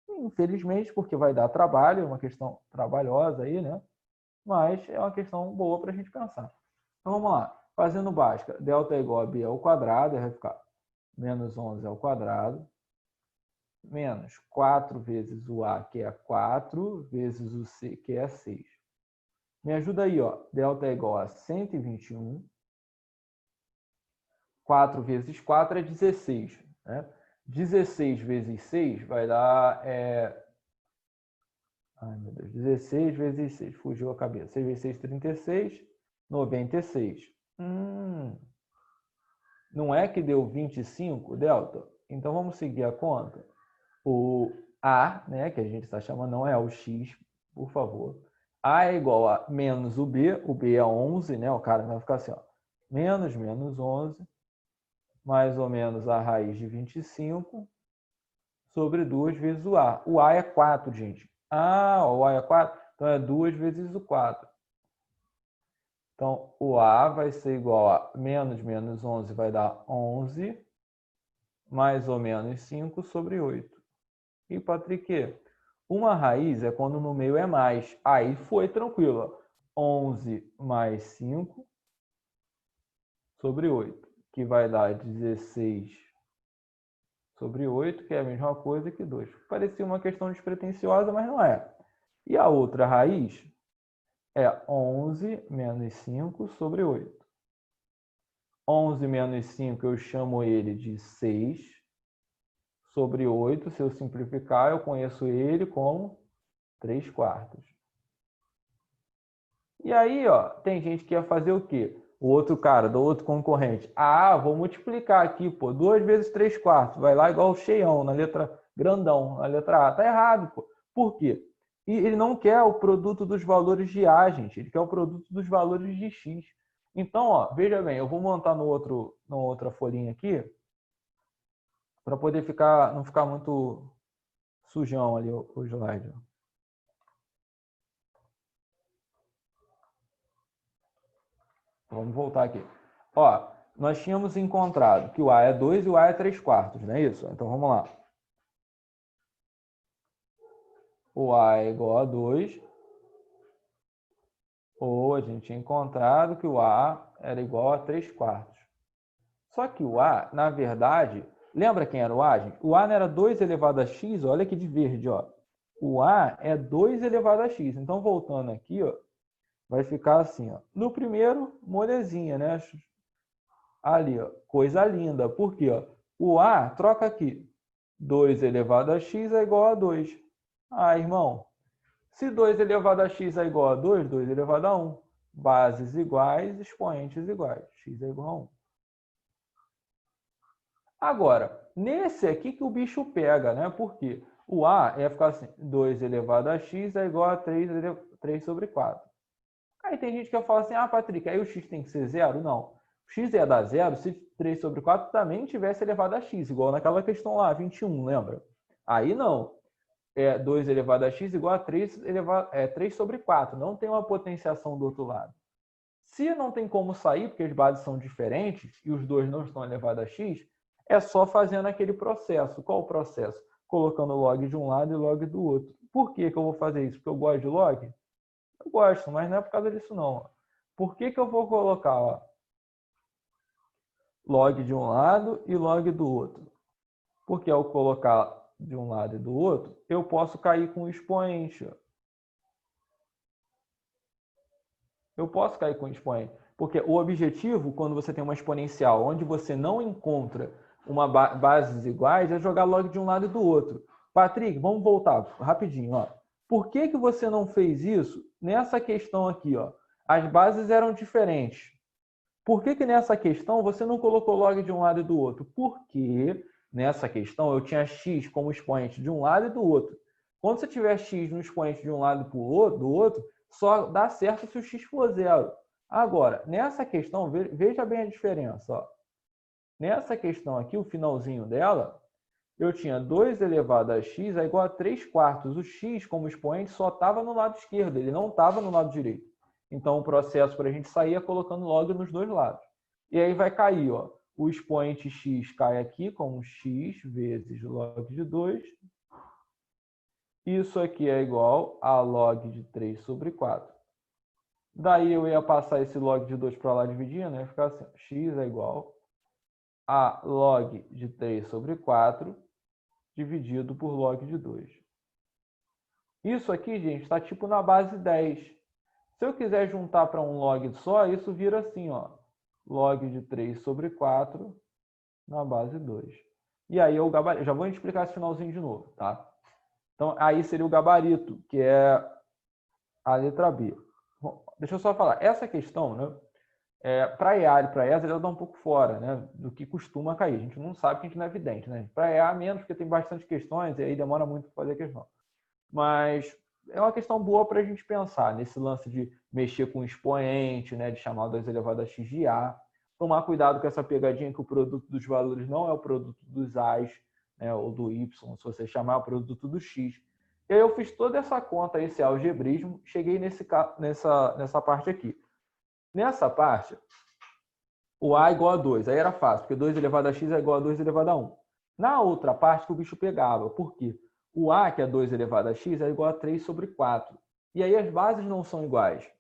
Infelizmente, porque vai dar trabalho, é uma questão trabalhosa aí, né? Mas é uma questão boa para a gente pensar. Então, vamos lá. Fazendo Bhaskara, delta é igual a B ao quadrado, vai ficar menos 11 ao quadrado, menos 4 vezes o A, que é 4, vezes o C, que é 6. Me ajuda aí, ó. Delta é igual a 121. 4 vezes 4 é 16. Né? 16 vezes 6 vai dar... Ai, meu Deus. 16 vezes 6. Fugiu a cabeça. 6 vezes 6, 36. 96. Não é que deu 25, delta? Então, vamos seguir a conta. O A, né, que a gente está chamando, não é o X, por favor. A é igual a menos o B é 11, né? O cara vai ficar assim, ó. Menos 11, mais ou menos a raiz de 25, sobre 2 vezes o A. O A é 4, gente. O A é 4? Então é 2 vezes o 4. Então, o A vai ser igual a menos 11 vai dar 11, mais ou menos 5 sobre 8. E, Patrick, uma raiz é quando no meio é mais. Aí foi tranquilo. 11 mais 5 sobre 8, que vai dar 16 sobre 8, que é a mesma coisa que 2. Parecia uma questão despretensiosa, mas não é. E a outra raiz é 11 menos 5 sobre 8. 11 menos 5 eu chamo ele de 6 sobre 8. Se eu simplificar, eu conheço ele como 3 quartos. E aí, ó, tem gente que ia fazer o quê? O outro cara, do outro concorrente. Vou multiplicar aqui, pô. 2 vezes 3 quartos. Vai lá igual o cheião, na letra grandão, na letra A. Tá errado, pô. Por quê? E ele não quer o produto dos valores de A, gente. Ele quer o produto dos valores de X. Então, ó, veja bem, eu vou montar na outra folhinha aqui, para poder não ficar muito sujão ali o slide. Vamos voltar aqui. Ó, nós tínhamos encontrado que o A é 2 e o A é 3/4, não é isso? Então vamos lá. O A é igual a 2. Ou a gente tinha encontrado que o A era igual a 3/4. Só que o A, na verdade, lembra quem era o A, gente? O A não era 2 elevado a x, olha aqui de verde, ó. O A é 2 elevado a x. Então, voltando aqui, ó, vai ficar assim, ó. No primeiro, molezinha, né? Ali, ó, coisa linda. Por quê? Ó? O A, troca aqui. 2 elevado a x é igual a 2. Ah, irmão, se 2 elevado a x é igual a 2, 2 elevado a 1. Bases iguais, expoentes iguais. X é igual a 1. Agora, nesse aqui que o bicho pega, né? Por quê? O A ia ficar assim, 2 elevado a x é igual a 3 sobre 4. Aí tem gente que vai falar assim, ah, Patrick, aí o x tem que ser zero? Não. O x ia dar zero se 3 sobre 4 também tivesse elevado a x, igual naquela questão lá, 21, lembra? Aí não. 2 elevado a x igual a 3 sobre 4. Não tem uma potenciação do outro lado. Se não tem como sair, porque as bases são diferentes e os dois não estão elevados a x, é só fazendo aquele processo. Qual o processo? Colocando log de um lado e log do outro. Por que eu vou fazer isso? Porque eu gosto de log? Eu gosto, mas não é por causa disso não. Por que eu vou colocar log de um lado e log do outro? Porque ao colocar de um lado e do outro, eu posso cair com o expoente. Eu posso cair com o expoente. Porque o objetivo, quando você tem uma exponencial onde você não encontra bases iguais, é jogar log de um lado e do outro. Patrick, vamos voltar rapidinho. Ó. Por que você não fez isso nessa questão aqui? Ó? As bases eram diferentes. Por que nessa questão você não colocou log de um lado e do outro? Porque nessa questão eu tinha x como expoente de um lado e do outro. Quando você tiver x no expoente de um lado e do outro, só dá certo se o x for zero. Agora, nessa questão, veja bem a diferença. Ó. Nessa questão aqui, o finalzinho dela, eu tinha 2 elevado a x é igual a 3/4. O x como expoente só estava no lado esquerdo, ele não estava no lado direito. Então, o processo para a gente sair é colocando log nos dois lados. E aí vai cair, ó, o expoente x cai aqui como x vezes log de 2. Isso aqui é igual a log de 3 sobre 4. Daí eu ia passar esse log de 2 para lá dividindo, ia ficar assim, x é igual a log de 3 sobre 4 dividido por log de 2. Isso aqui, gente, está tipo na base 10. Se eu quiser juntar para um log só, isso vira assim, ó, log de 3 sobre 4 na base 2. E aí eu já vou explicar esse finalzinho de novo, tá? Então, aí seria o gabarito, que é a letra B. Bom, deixa eu só falar. Essa questão, né, para EA e para ESA, ela dá um pouco fora, né, do que costuma cair. A gente não sabe, que a gente não é evidente. Né? Para EA, menos, porque tem bastante questões, e aí demora muito para fazer a questão. Mas é uma questão boa para a gente pensar nesse lance de mexer com expoente, né, de chamar 2 elevado a x de A. Tomar cuidado com essa pegadinha que o produto dos valores não é o produto dos A's, né, ou do Y, se você chamar o produto do X. E aí eu fiz toda essa conta, esse algebrismo, cheguei nessa parte aqui. Nessa parte, o A é igual a 2. Aí era fácil, porque 2 elevado a x é igual a 2 elevado a 1. Na outra parte que o bicho pegava. Por quê? O A, que é 2 elevado a x, é igual a 3 sobre 4. E aí as bases não são iguais.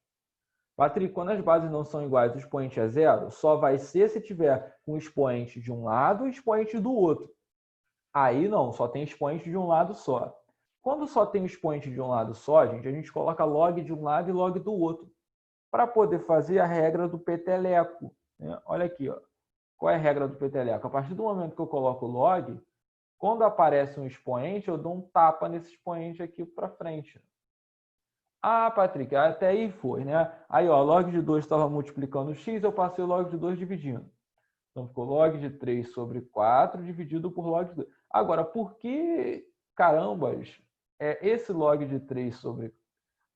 Patrick, quando as bases não são iguais, o expoente é zero, só vai ser se tiver um expoente de um lado e expoente do outro. Aí não, só tem expoente de um lado só. Quando só tem expoente de um lado só, gente, a gente coloca log de um lado e log do outro, para poder fazer a regra do peteleco. Né? Olha aqui, ó. Qual é a regra do peteleco? A partir do momento que eu coloco log, quando aparece um expoente, eu dou um tapa nesse expoente aqui para frente. Ah, Patrick, até aí foi, né? Aí, ó, log de 2 estava multiplicando x, eu passei o log de 2 dividindo. Então, ficou log de 3 sobre 4 dividido por log de 2. Agora, por que, carambas, esse log de 3 sobre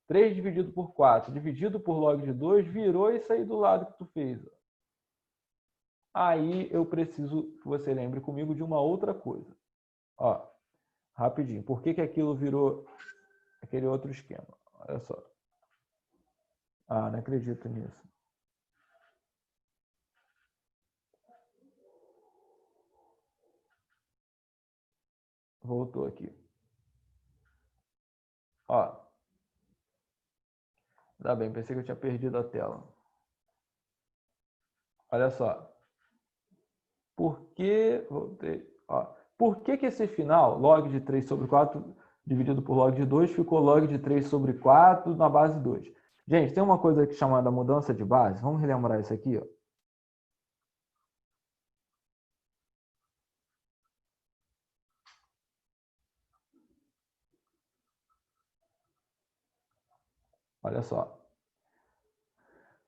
3 dividido por 4 dividido por log de 2 virou isso aí do lado que tu fez? Aí eu preciso que você lembre comigo de uma outra coisa. Ó, rapidinho. Por que aquilo virou aquele outro esquema? Olha só. Ah, não acredito nisso. Voltou aqui. Ó. Ainda bem, pensei que eu tinha perdido a tela. Olha só. Por que... Voltei. Ó. Por que esse final, log de 3 sobre 4 dividido por log de 2, ficou log de 3 sobre 4 na base 2? Gente, tem uma coisa aqui chamada mudança de base. Vamos relembrar isso aqui, ó. Olha só.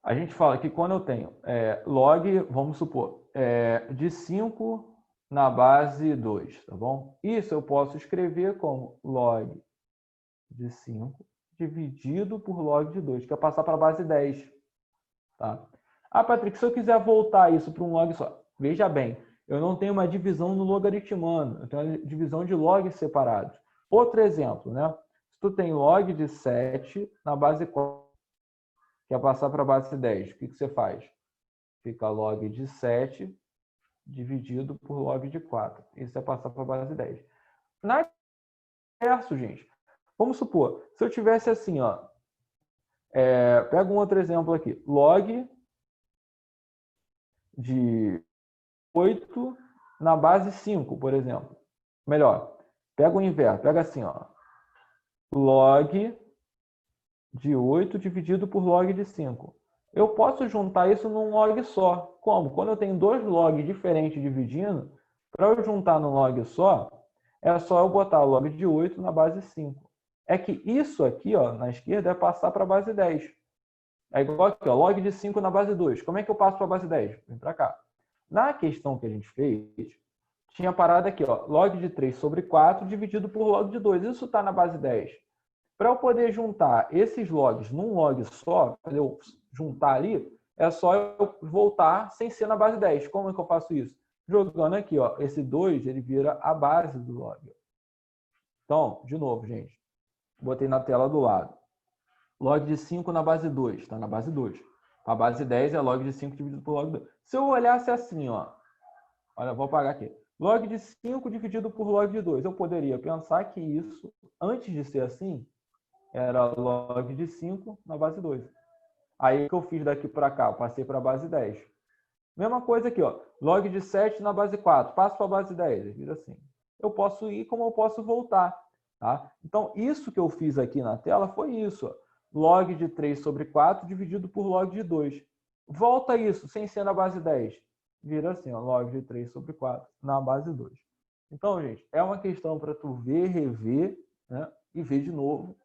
A gente fala que quando eu tenho log, vamos supor, de 5 na base 2, tá bom? Isso eu posso escrever como log de 5 dividido por log de 2, que é passar para a base 10. Tá? Ah, Patrick, se eu quiser voltar isso para um log só, veja bem, eu não tenho uma divisão no logaritmano, eu tenho uma divisão de logs separados. Outro exemplo, né? Se tu tem log de 7 na base 4, quer passar para a base 10, o que você faz? Fica log de 7 dividido por log de 4. Isso é passar para a base 10. Na inverso, gente, vamos supor, se eu tivesse assim, ó, pega um outro exemplo aqui, log de 8 na base 5, por exemplo. Melhor, pega o inverso, pega assim, ó, log de 8 dividido por log de 5. Eu posso juntar isso num log só. Como? Quando eu tenho dois logs diferentes dividindo, para eu juntar num log só, é só eu botar o log de 8 na base 5. É que isso aqui, ó, na esquerda, é passar para a base 10. É igual aqui, ó, log de 5 na base 2. Como é que eu passo para a base 10? Vem para cá. Na questão que a gente fez, tinha parada aqui, ó, log de 3 sobre 4 dividido por log de 2. Isso está na base 10. Para eu poder juntar esses logs num log só, para eu juntar ali, é só eu voltar sem ser na base 10. Como é que eu faço isso? Jogando aqui, ó, esse 2, ele vira a base do log. Então, de novo, gente, botei na tela do lado. Log de 5 na base 2, está na base 2. A base 10 é log de 5 dividido por log de 2. Se eu olhasse assim, ó, olha, vou apagar aqui. Log de 5 dividido por log de 2. Eu poderia pensar que isso, antes de ser assim, era log de 5 na base 2. Aí o que eu fiz daqui para cá? Eu passei para a base 10. Mesma coisa aqui, ó. Log de 7 na base 4. Passo para a base 10. Vira assim. Eu posso ir como eu posso voltar. Tá? Então, isso que eu fiz aqui na tela foi isso. Ó. Log de 3 sobre 4 dividido por log de 2. Volta isso, sem ser na base 10. Vira assim, ó, log de 3 sobre 4 na base 2. Então, gente, é uma questão para tu ver, rever, né? E ver de novo,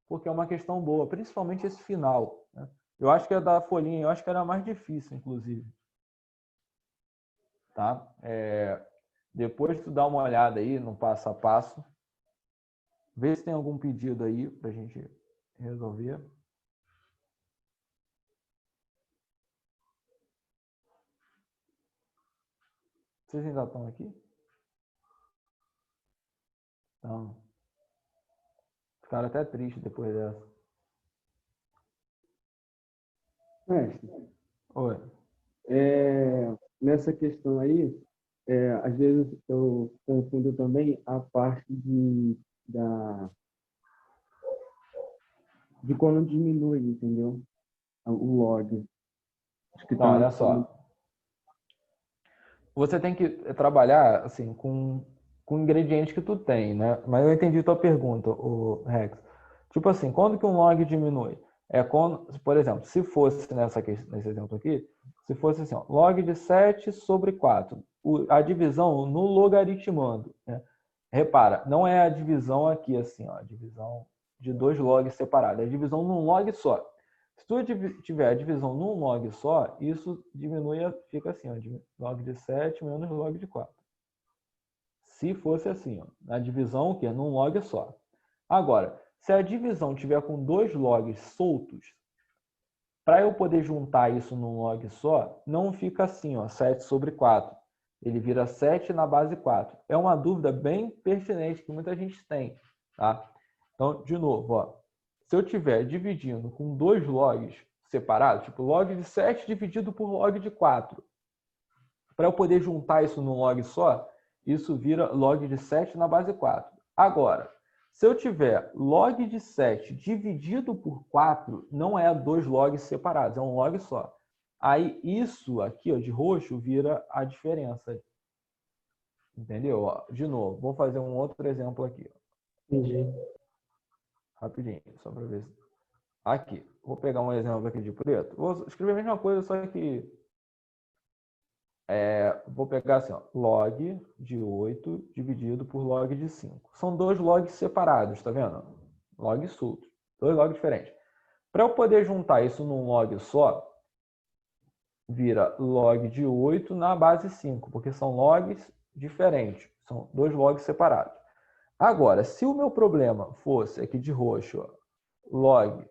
porque é uma questão boa, principalmente esse final. Né? Eu acho que a da folhinha, eu acho que era mais difícil, inclusive. Tá? Depois tu dá uma olhada aí no passo a passo, vê se tem algum pedido aí para a gente resolver. Vocês ainda estão aqui? Então, ficaram até tristes depois dessa. Mestre, Oi. nessa questão aí, às vezes eu confundo também a parte de quando diminui, entendeu? O log. Acho que Então, tá olha só. Você tem que trabalhar assim com ingredientes que tu tem, né? Mas eu entendi tua pergunta, o Rex. Tipo assim, quando que um log diminui? É quando, por exemplo, se fosse nesse exemplo aqui, se fosse assim, ó, log de 7 sobre 4, a divisão no logaritmando, né? Repara, não é a divisão aqui assim, ó, a divisão de dois logs separados, é a divisão num log só. Se tu tiver a divisão num log só, isso diminui, fica assim, ó, log de 7 menos log de 4. Se fosse assim, ó, a divisão o quê? Num log só. Agora, se a divisão tiver com dois logs soltos, para eu poder juntar isso num log só, não fica assim, ó, 7 sobre 4. ele vira 7 na base 4. É uma dúvida bem pertinente que muita gente tem, tá? Então, de novo, ó, se eu estiver dividindo com dois logs separados, tipo log de 7 dividido por log de 4, para eu poder juntar isso num log só, isso vira log de 7 na base 4. Agora, se eu tiver log de 7 dividido por 4, não é dois logs separados, é um log só. Aí isso aqui, ó, de roxo vira a diferença. Entendeu? Ó, de novo, vou fazer um outro exemplo aqui. Ó. Entendi. Rapidinho, só para ver. Aqui, vou pegar um exemplo aqui de preto. Vou escrever a mesma coisa, só que vou pegar assim, ó, log de 8 dividido por log de 5. São dois logs separados, tá vendo? Log solto. Dois logs diferentes. Para eu poder juntar isso num log só, vira log de 8 na base 5, porque são logs diferentes. São dois logs separados. Agora, se o meu problema fosse aqui de roxo, ó, log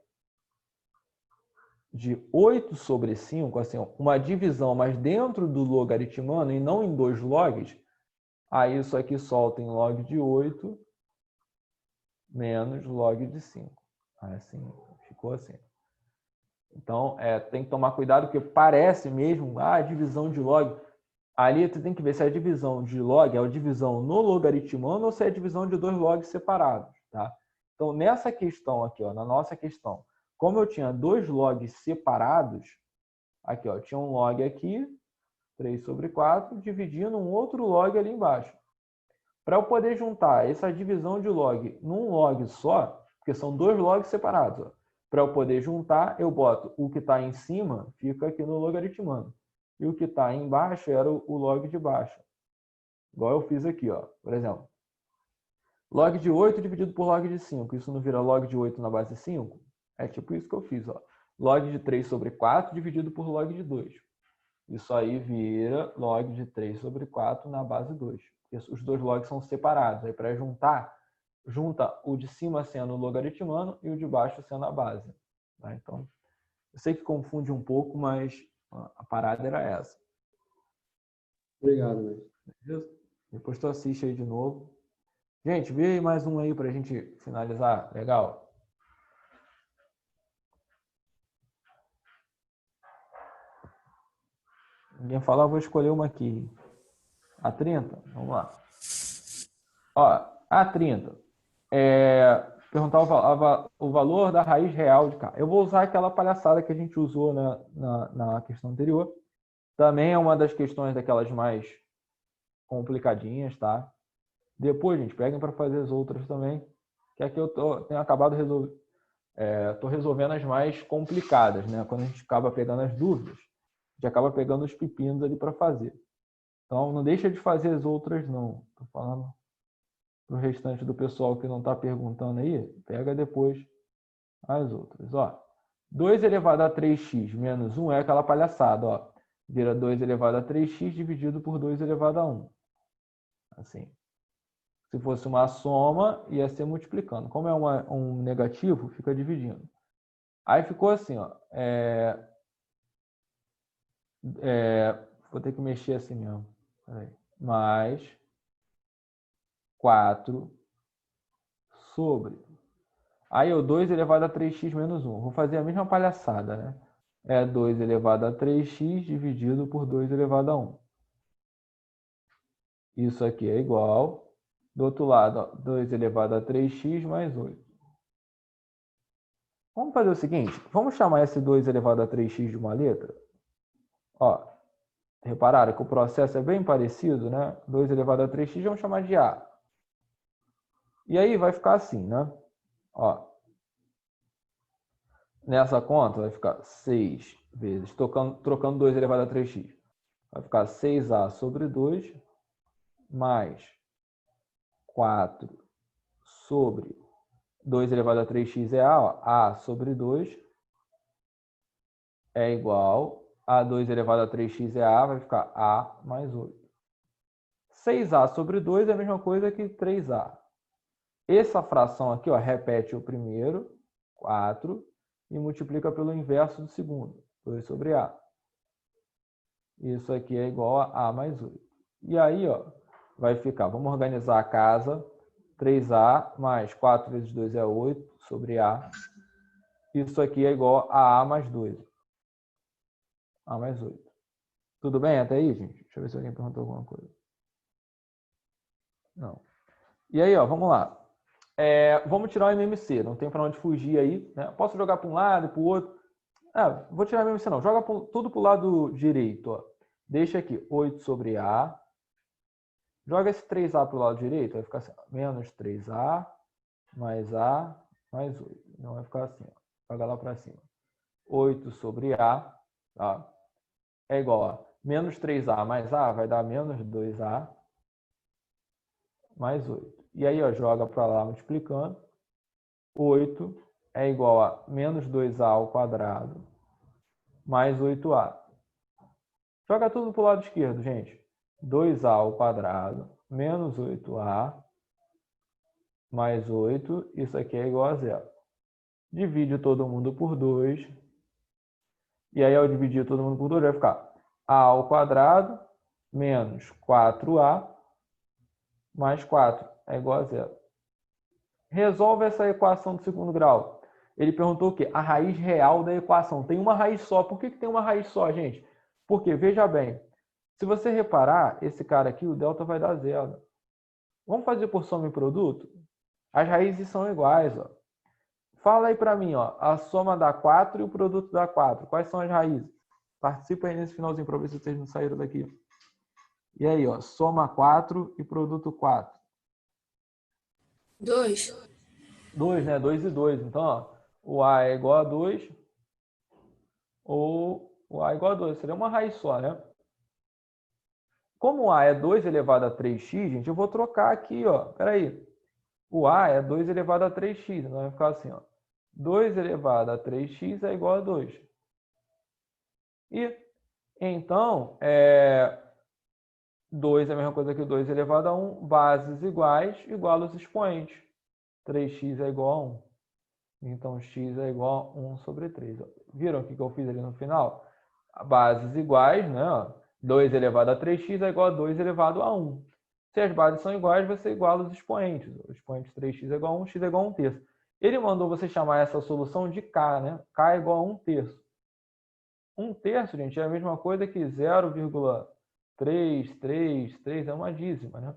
de 8 sobre 5, assim, uma divisão, mas dentro do logaritmano e não em dois logs, aí isso aqui solta em log de 8 menos log de 5. Assim, ficou assim. Então, tem que tomar cuidado, porque parece mesmo, divisão de log. Ali você tem que ver se a divisão de log é a divisão no logaritmano ou se é a divisão de dois logs separados, tá? Então, nessa questão aqui, ó, na nossa questão, como eu tinha dois logs separados, aqui, ó, tinha um log aqui, 3 sobre 4, dividindo um outro log ali embaixo. Para eu poder juntar essa divisão de log num log só, porque são dois logs separados, para eu poder juntar, eu boto o que está em cima, fica aqui no logaritmano. E o que está embaixo era o log de baixo. Igual eu fiz aqui, ó. Por exemplo, log de 8 dividido por log de 5. Isso não vira log de 8 na base 5? É tipo isso que eu fiz, ó. Log de 3 sobre 4 dividido por log de 2. Isso aí vira log de 3 sobre 4 na base 2. Os dois logs são separados. Aí para juntar, junta o de cima sendo o logaritmano e o de baixo sendo a base. Tá? Então, eu sei que confunde um pouco, mas a parada era essa. Obrigado, mestre. Depois tu assiste aí de novo. Gente, vê mais um aí para a gente finalizar. Legal? Ninguém falar, eu vou escolher uma aqui. A 30? Vamos lá. Ó, a 30. Perguntar o valor da raiz real de K. Eu vou usar aquela palhaçada que a gente usou na questão anterior. Também é uma das questões daquelas mais complicadinhas, tá? Depois, gente, peguem para fazer as outras também. Que aqui eu tenho acabado resolvendo as mais complicadas, né? Quando a gente acaba pegando as dúvidas, a gente acaba pegando os pepinos ali para fazer. Então, não deixa de fazer as outras, não. Estou falando para o restante do pessoal que não está perguntando aí, pega depois as outras. Ó, 2 elevado a 3x menos 1 é aquela palhaçada, ó. Vira 2 elevado a 3x dividido por 2 elevado a 1. Assim. Se fosse uma soma, ia ser multiplicando. Como é um negativo, fica dividindo. Aí ficou assim, ó. Vou ter que mexer assim mesmo. Mais 4 sobre. Aí o 2 elevado a 3x menos 1. Vou fazer a mesma palhaçada, né? É 2 elevado a 3x dividido por 2 elevado a 1. Isso aqui é igual. Do outro lado, ó, 2 elevado a 3x mais 8. Vamos fazer o seguinte. Vamos chamar esse 2 elevado a 3x de uma letra? Ó, repararam que o processo é bem parecido, né? 2 elevado a 3x vamos chamar de A. E aí vai ficar assim, né? Ó, nessa conta vai ficar 6 vezes, trocando 2 elevado a 3x. Vai ficar 6A sobre 2 mais 4 sobre 2 elevado a 3x é A. Ó, A sobre 2 é igual a 2 elevado a 3x é A, vai ficar A mais 8. 6A sobre 2 é a mesma coisa que 3A. Essa fração aqui, ó, repete o primeiro, 4, e multiplica pelo inverso do segundo, 2 sobre A. Isso aqui é igual a A mais 8. E aí, ó, vai ficar, vamos organizar a casa, 3A mais 4 vezes 2 é 8 sobre A. Isso aqui é igual a A mais 2. A mais 8. Tudo bem até aí, gente? Deixa eu ver se alguém perguntou alguma coisa. Não. E aí, ó, vamos lá. Vamos tirar o MMC, não tem para onde fugir aí. Né? Posso jogar para um lado e para o outro. Vou tirar o MMC não, joga tudo para o lado direito. Ó. Deixa aqui 8 sobre A. Joga esse 3A para o lado direito, vai ficar assim, menos 3A mais A mais 8. Não vai ficar assim, ó. Joga lá para cima. 8 sobre A, tá? É igual a menos 3A mais A, vai dar menos 2A mais 8. E aí, ó, joga para lá multiplicando. 8 é igual a menos 2A ao quadrado mais 8A. Joga tudo para o lado esquerdo, gente. 2A ao quadrado menos 8A mais 8. Isso aqui é igual a zero. Divide todo mundo por 2. E aí, ao dividir todo mundo por 2, vai ficar A ao quadrado menos 4A mais 4 é igual a zero. Resolve essa equação do segundo grau. Ele perguntou o quê? A raiz real da equação. Tem uma raiz só. Por que tem uma raiz só, gente? Porque, veja bem, se você reparar, esse cara aqui, o delta vai dar zero. Vamos fazer por soma e produto? As raízes são iguais. Ó. Fala aí para mim, ó, a soma dá 4 e o produto dá 4. Quais são as raízes? Participa aí nesse finalzinho para ver se vocês não saíram daqui. E aí, ó, soma 4 e produto 4. 2. 2, né? 2 e 2. Então, ó, o A é igual a 2 ou o A é igual a 2. Seria uma raiz só, né? Como o A é 2 elevado a 3x, gente, eu vou trocar aqui, ó. Espera aí. O A é 2 elevado a 3x. Então vai ficar assim, ó. 2 elevado a 3x é igual a 2. E, então, 2 é a mesma coisa que 2 elevado a 1. Bases iguais, igual os expoentes. 3x é igual a 1. Então, x é igual a 1 sobre 3. Viram o que eu fiz ali no final? Bases iguais, né? 2 elevado a 3x é igual a 2 elevado a 1. Se as bases são iguais, você iguala os expoentes. O expoente 3x é igual a 1, x é igual a 1 terço. Ele mandou você chamar essa solução de k, né? K é igual a 1 terço. 1 terço, gente, é a mesma coisa que 0,333, é uma dízima, né?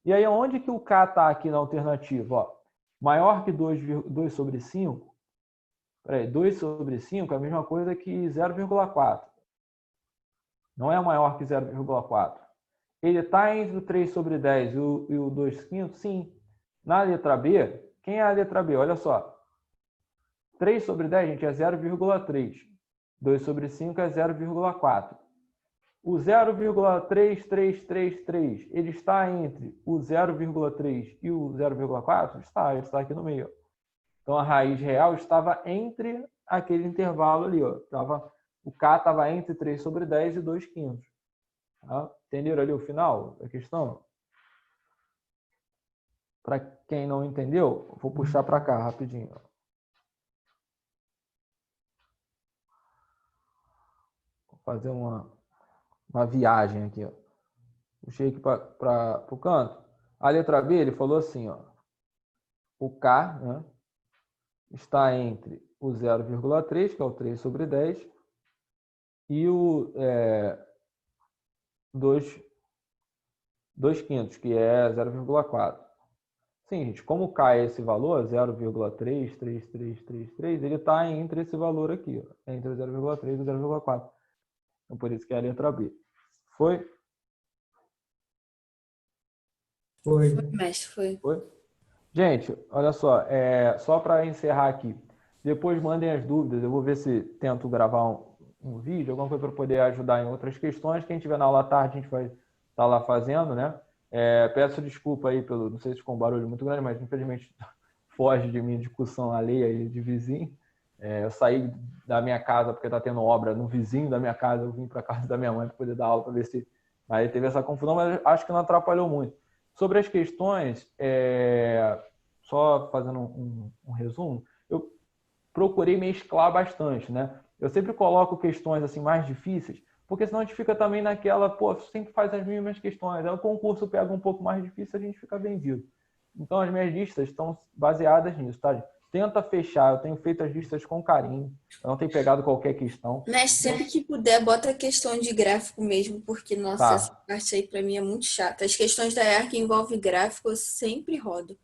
E aí, onde que o k está aqui na alternativa? Ó, maior que 2 sobre 5. Peraí, 2 sobre 5 é a mesma coisa que 0,4. Não é maior que 0,4. Ele está entre o 3 sobre 10 e o 2 quintos? Sim. Na letra B, quem é a letra B? Olha só. 3 sobre 10, gente, é 0,3. 2 sobre 5 é 0,4. O 0,3333, ele está entre o 0,3 e o 0,4? Está, ele está aqui no meio. Então, a raiz real estava entre aquele intervalo ali. Ó. O K estava entre 3 sobre 10 e 2 quintos. Tá? Entenderam ali o final da questão? Para quem não entendeu, vou puxar para cá rapidinho. Vou fazer uma viagem aqui. Ó. Puxei aqui para o canto. A letra B, ele falou assim, ó, o K, né, está entre o 0,3, que é o 3 sobre 10, e o 2 quintos, que é 0,4. Sim, gente, como o K é esse valor, 0,33333, ele está entre esse valor aqui, ó, entre o 0,3 e o 0,4. Então, por isso que é a letra B. Foi? Foi. Mestre, foi. Foi? Gente, olha só, só para encerrar aqui, depois mandem as dúvidas, eu vou ver se tento gravar um vídeo, alguma coisa para poder ajudar em outras questões. Quem tiver na aula à tarde, a gente vai estar lá fazendo, né? Peço desculpa aí pelo, não sei se ficou um barulho muito grande, mas infelizmente foge de minha discussão alheia aí de vizinho. Eu saí da minha casa porque está tendo obra no vizinho da minha casa, eu vim para a casa da minha mãe para poder dar aula, para ver se aí teve essa confusão, mas acho que não atrapalhou muito. Sobre as questões, só fazendo um resumo, eu procurei mesclar bastante, né? Eu sempre coloco questões assim mais difíceis porque senão a gente fica também naquela, pô, sempre faz as mesmas questões. Aí o concurso pega um pouco mais difícil, a gente fica vendido. Então as minhas listas estão baseadas nisso, tá? Tenta fechar, eu tenho feito as listas com carinho, eu não tenho pegado qualquer questão. Mestre, sempre que puder, bota a questão de gráfico mesmo, porque, nossa, essa Tá, parte aí pra mim é muito chata. As questões da EAR que envolvem gráfico, eu sempre rodo.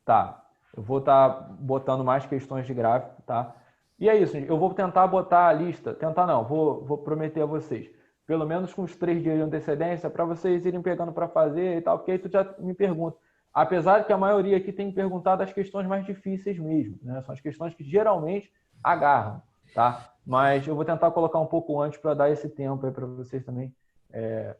tá. Eu vou estar botando mais questões de gráfico, tá? E é isso, eu vou tentar botar a lista, tentar não, vou prometer a vocês, pelo menos com os 3 dias de antecedência, para vocês irem pegando para fazer e tal, porque aí tu já me pergunta. Apesar de que a maioria aqui tem perguntado as questões mais difíceis mesmo, né? São as questões que geralmente agarram, tá? Mas eu vou tentar colocar um pouco antes para dar esse tempo aí para vocês também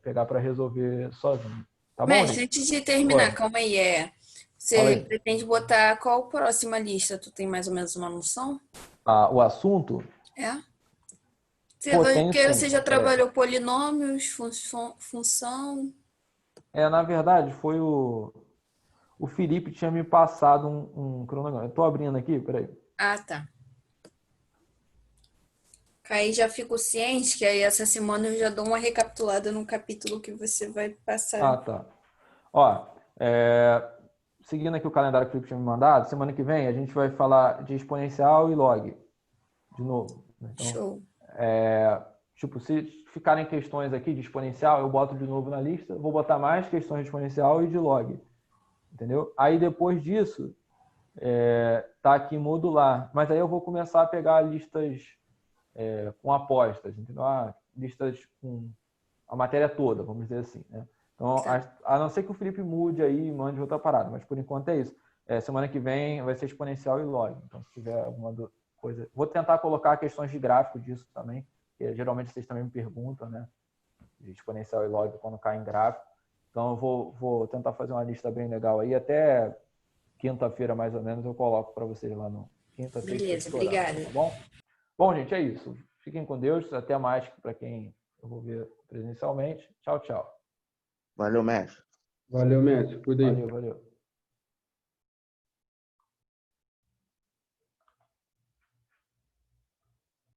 pegar para resolver sozinho. Tá bom, Mestre, gente? antes de terminar, Oi, calma aí, fala você aí. pretende botar qual próxima lista? Tu tem mais ou menos uma noção? Ah, o assunto? É? Pô, tenho Porque sim. você já Peraí. trabalhou polinômios, função. Na verdade, foi o Felipe tinha me passado um cronograma. Eu tô abrindo aqui, peraí. Ah, tá. Aí já fico ciente que aí essa semana eu já dou uma recapitulada no capítulo que você vai passar. Ah, tá. Ó, seguindo aqui o calendário que o Felipe tinha me mandado, semana que vem a gente vai falar de exponencial e log, de novo. Então, Show. tipo, se ficarem questões aqui de exponencial, eu boto de novo na lista, vou botar mais questões de exponencial e de log, entendeu? Aí depois disso, tá aqui modular, mas aí eu vou começar a pegar listas com apostas, entendeu? Listas com a matéria toda, vamos dizer assim, né? Então, Tá. a não ser que o Felipe mude aí e mande outra parada, mas por enquanto é isso. Semana que vem vai ser exponencial e log. Então, se tiver alguma coisa... Vou tentar colocar questões de gráfico disso também, que geralmente vocês também me perguntam, né? De exponencial e log quando cai em gráfico. Então, eu vou tentar fazer uma lista bem legal aí. Até quinta-feira, mais ou menos, eu coloco para vocês lá no quinta, sexta, Beleza, estourando, obrigada. tá bom? Bom, gente, é isso. Fiquem com Deus. Até mais para quem eu vou ver presencialmente. Tchau, tchau. Valeu, mestre. Valeu, mestre. Cuida aí. Valeu.